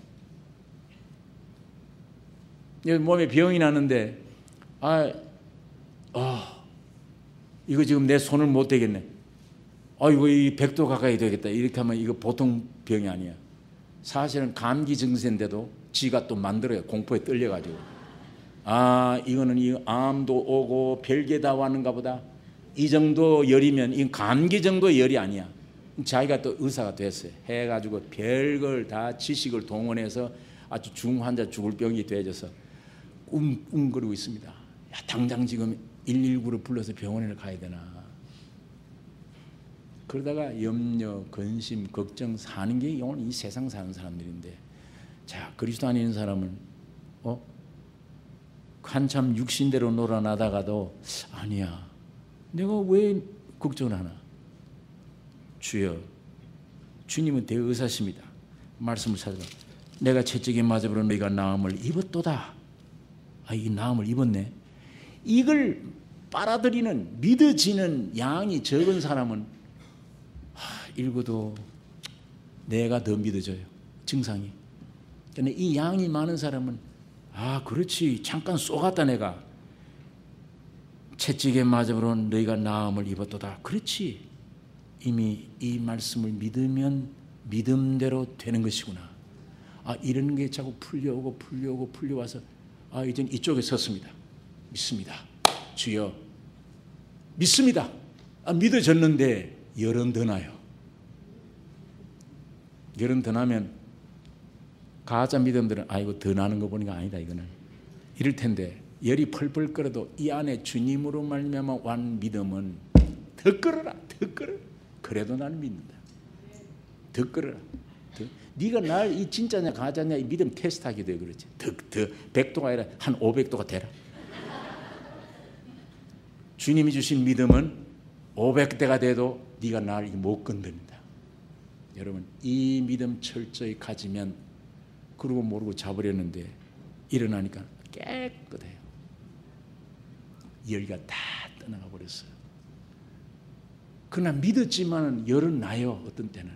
네? 몸에 병이 나는데 이거 지금 내 손을 못 대겠네. 이거 이 100도 가까이 되겠다. 이렇게 하면 이거 보통 병이 아니야. 사실은 감기 증세인데도 지가 또 만들어요. 공포에 떨려가지고. 이거는 이 암도 오고 별게 다 왔는가 보다. 이 정도 열이면 이 감기 정도 열이 아니야. 자기가 또 의사가 됐어요. 해가지고 별걸 다 지식을 동원해서 아주 중환자 죽을 병이 되어져서 웅웅거리고 있습니다. 당장 지금 119를 불러서 병원에 가야 되나. 그러다가 염려, 근심, 걱정 사는 게 오늘 이 세상 사는 사람들인데, 자, 그리스도 안에 있는 사람은 한참 육신대로 놀아나다가도 아니야, 내가 왜 걱정을 하나. 주여, 주님은 대의사십니다. 말씀을 찾아봐. 내가 채찍에 맞아버려 너희가 나음을 입었도다. 이 나음을 입었네. 이걸 빨아들이는 믿어지는 양이 적은 사람은 읽어도 내가 더 믿어져요. 증상이. 근데 이 양이 많은 사람은 그렇지, 잠깐 쏘갔다 내가. 채찍에 맞아버려 너희가 나음을 입었도다. 그렇지, 이미 이 말씀을 믿으면 믿음대로 되는 것이구나. 이런 게 자꾸 풀려와서 이젠 이쪽에 섰습니다. 믿습니다. 주여, 믿습니다. 믿어졌는데 열은 더 나요. 열은 더 나면 가짜 믿음들은 이거 더 나는 거 보니까 아니다 이거는. 이럴 텐데 열이 펄펄 끓어도 이 안에 주님으로 말미암아 완 믿음은 더 끓어라, 더 끓어. 그래도 나는 믿는다. 더 끓어라. 네가 날 이 진짜냐 가짜냐 이 믿음 테스트하기도 해. 그렇지. 더 100도가 아니라 한 500도가 되라. 주님이 주신 믿음은 500대가 돼도 네가 날 못 건드린다. 여러분, 이 믿음 철저히 가지면 그러고 모르고 자버렸는데 일어나니까 깨끗해요. 열기가 다 떠나가 버렸어요. 그러나 믿었지만 열은 나요. 어떤 때는.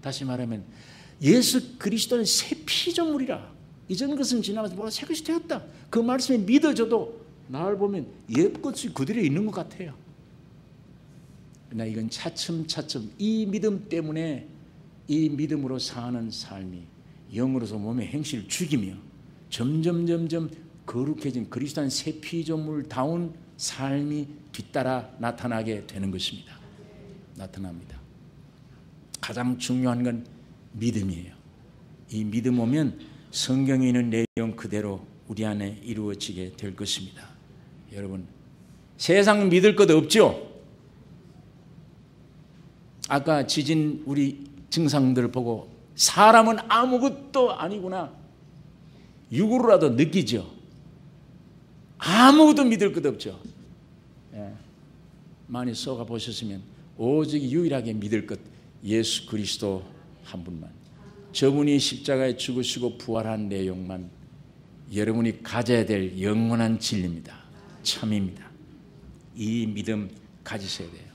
다시 말하면 예수 그리스도는 새 피조물이라. 이전 것은 지나가서 뭐라 새 것이 되었다. 그 말씀에 믿어져도 나를 보면 옛것이 그대로 있는 것 같아요. 그러나 이건 차츰차츰 이 믿음 때문에 이 믿음으로 사는 삶이 영으로서 몸의 행실을 죽이며 점점 거룩해진 그리스도인 새 피조물다운 삶이 뒤따라 나타나게 되는 것입니다. 나타납니다. 가장 중요한 건 믿음이에요. 이 믿음 오면 성경에 있는 내용 그대로 우리 안에 이루어지게 될 것입니다. 여러분, 세상 믿을 것 없죠? 아까 지진 우리 증상들을 보고 사람은 아무것도 아니구나 육으로라도 느끼죠. 아무것도 믿을 것 없죠. 많이 쏘가 보셨으면 오직 유일하게 믿을 것 예수 그리스도 한 분만, 저분이 십자가에 죽으시고 부활한 내용만 여러분이 가져야 될 영원한 진리입니다. 참입니다. 이 믿음 가지셔야 돼요.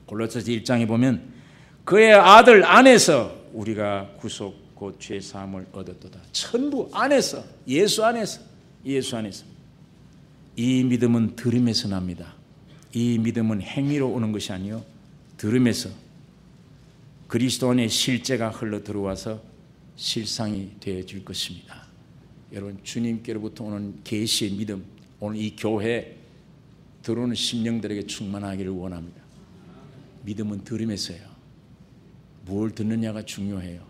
골로새서 1장에 보면 그의 아들 안에서 우리가 구속 곧 죄 사함을 얻었도다. 천부 안에서, 예수 안에서 이 믿음은 들음에서 납니다. 이 믿음은 행위로 오는 것이 아니요 들음에서 그리스도 안에 실제가 흘러 들어와서 실상이 되어질 것입니다. 여러분, 주님께로부터 오는 계시의 믿음, 오늘 이 교회에 들어오는 심령들에게 충만하기를 원합니다. 믿음은 들음에서요. 뭘 듣느냐가 중요해요.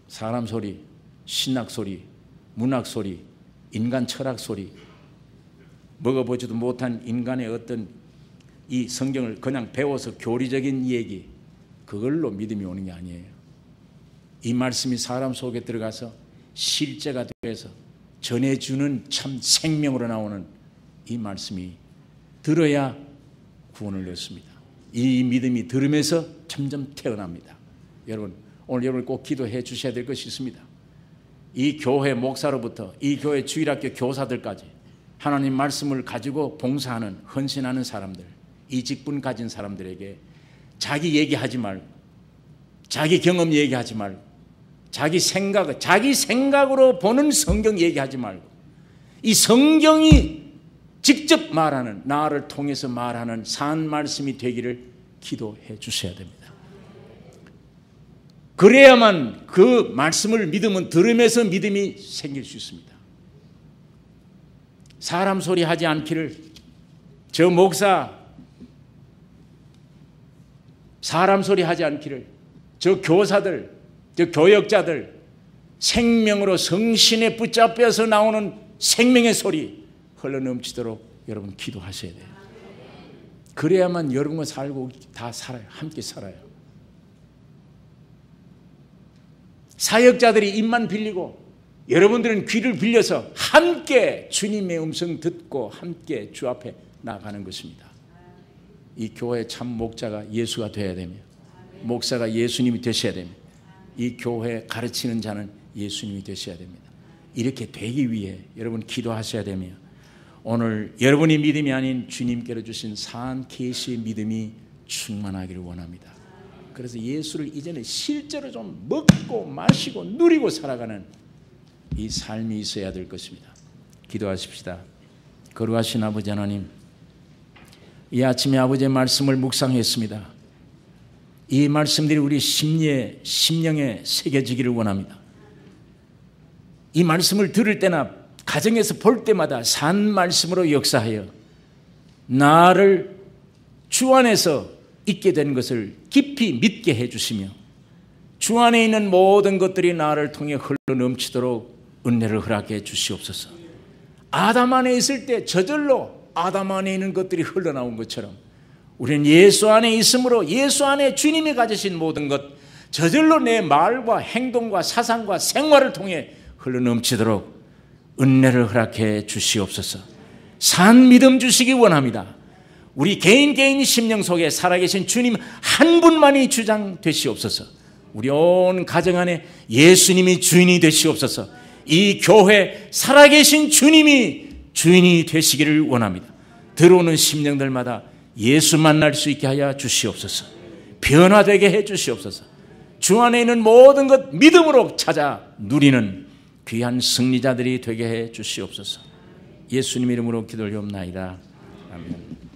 사람 소리, 신학 소리, 문학 소리, 인간 철학 소리, 먹어보지도 못한 인간의 어떤 이 성경을 그냥 배워서 교리적인 얘기, 그걸로 믿음이 오는 게 아니에요. 이 말씀이 사람 속에 들어가서 실제가 돼서 전해주는 참 생명으로 나오는 이 말씀이 들어야 구원을 얻습니다. 이 믿음이 들으면서 점점 태어납니다. 여러분, 오늘 여러분 꼭 기도해 주셔야 될 것이 있습니다. 이 교회 목사로부터 이 교회 주일학교 교사들까지 하나님 말씀을 가지고 봉사하는, 헌신하는 사람들, 이 직분 가진 사람들에게 자기 얘기하지 말고, 자기 경험 얘기하지 말고, 자기 생각으로 보는 성경 얘기하지 말고, 이 성경이 직접 말하는, 나를 통해서 말하는 산 말씀이 되기를 기도해 주셔야 됩니다. 그래야만 그 말씀을 믿으면 들으면서 믿음이 생길 수 있습니다. 사람 소리 하지 않기를, 저 목사 사람 소리 하지 않기를, 저 교사들, 저 교역자들 생명으로 성신에 붙잡혀서 나오는 생명의 소리 흘러넘치도록 여러분 기도하셔야 돼요. 그래야만 여러분과 살고 다 살아요. 함께 살아요. 사역자들이 입만 빌리고 여러분들은 귀를 빌려서 함께 주님의 음성 듣고 함께 주 앞에 나가는 것입니다. 이 교회의 참 목자가 예수가 되어야 되며, 목사가 예수님이 되셔야 됩니다. 이 교회 가르치는 자는 예수님이 되셔야 됩니다. 이렇게 되기 위해 여러분 기도하셔야 되며, 오늘 여러분의 믿음이 아닌 주님께로 주신 산 계시의 믿음이 충만하기를 원합니다. 그래서 예수를 이제는 실제로 좀 먹고 마시고 누리고 살아가는 이 삶이 있어야 될 것입니다. 기도하십시다. 거룩하신 아버지 하나님, 이 아침에 아버지의 말씀을 묵상했습니다. 이 말씀들이 우리 심리에, 심령에 새겨지기를 원합니다. 이 말씀을 들을 때나 가정에서 볼 때마다 산 말씀으로 역사하여 나를 주 안에서 있게 된 것을 깊이 믿게 해주시며, 주 안에 있는 모든 것들이 나를 통해 흘러넘치도록 은혜를 허락해 주시옵소서. 아담 안에 있을 때 저절로 아담 안에 있는 것들이 흘러나온 것처럼 우리는 예수 안에 있으므로 예수 안에 주님이 가지신 모든 것 저절로 내 말과 행동과 사상과 생활을 통해 흘러넘치도록 은혜를 허락해 주시옵소서. 산 믿음 주시기 원합니다. 우리 개인 심령 속에 살아계신 주님 한 분만이 주장 되시옵소서. 우리 온 가정 안에 예수님이 주인이 되시옵소서. 이 교회 살아계신 주님이 주인이 되시기를 원합니다. 들어오는 심령들마다 예수 만날 수 있게 하여 주시옵소서. 변화되게 해 주시옵소서. 주 안에 있는 모든 것 믿음으로 찾아 누리는 귀한 승리자들이 되게 해 주시옵소서. 예수님 이름으로 기도를 드리옵나이다. 아멘.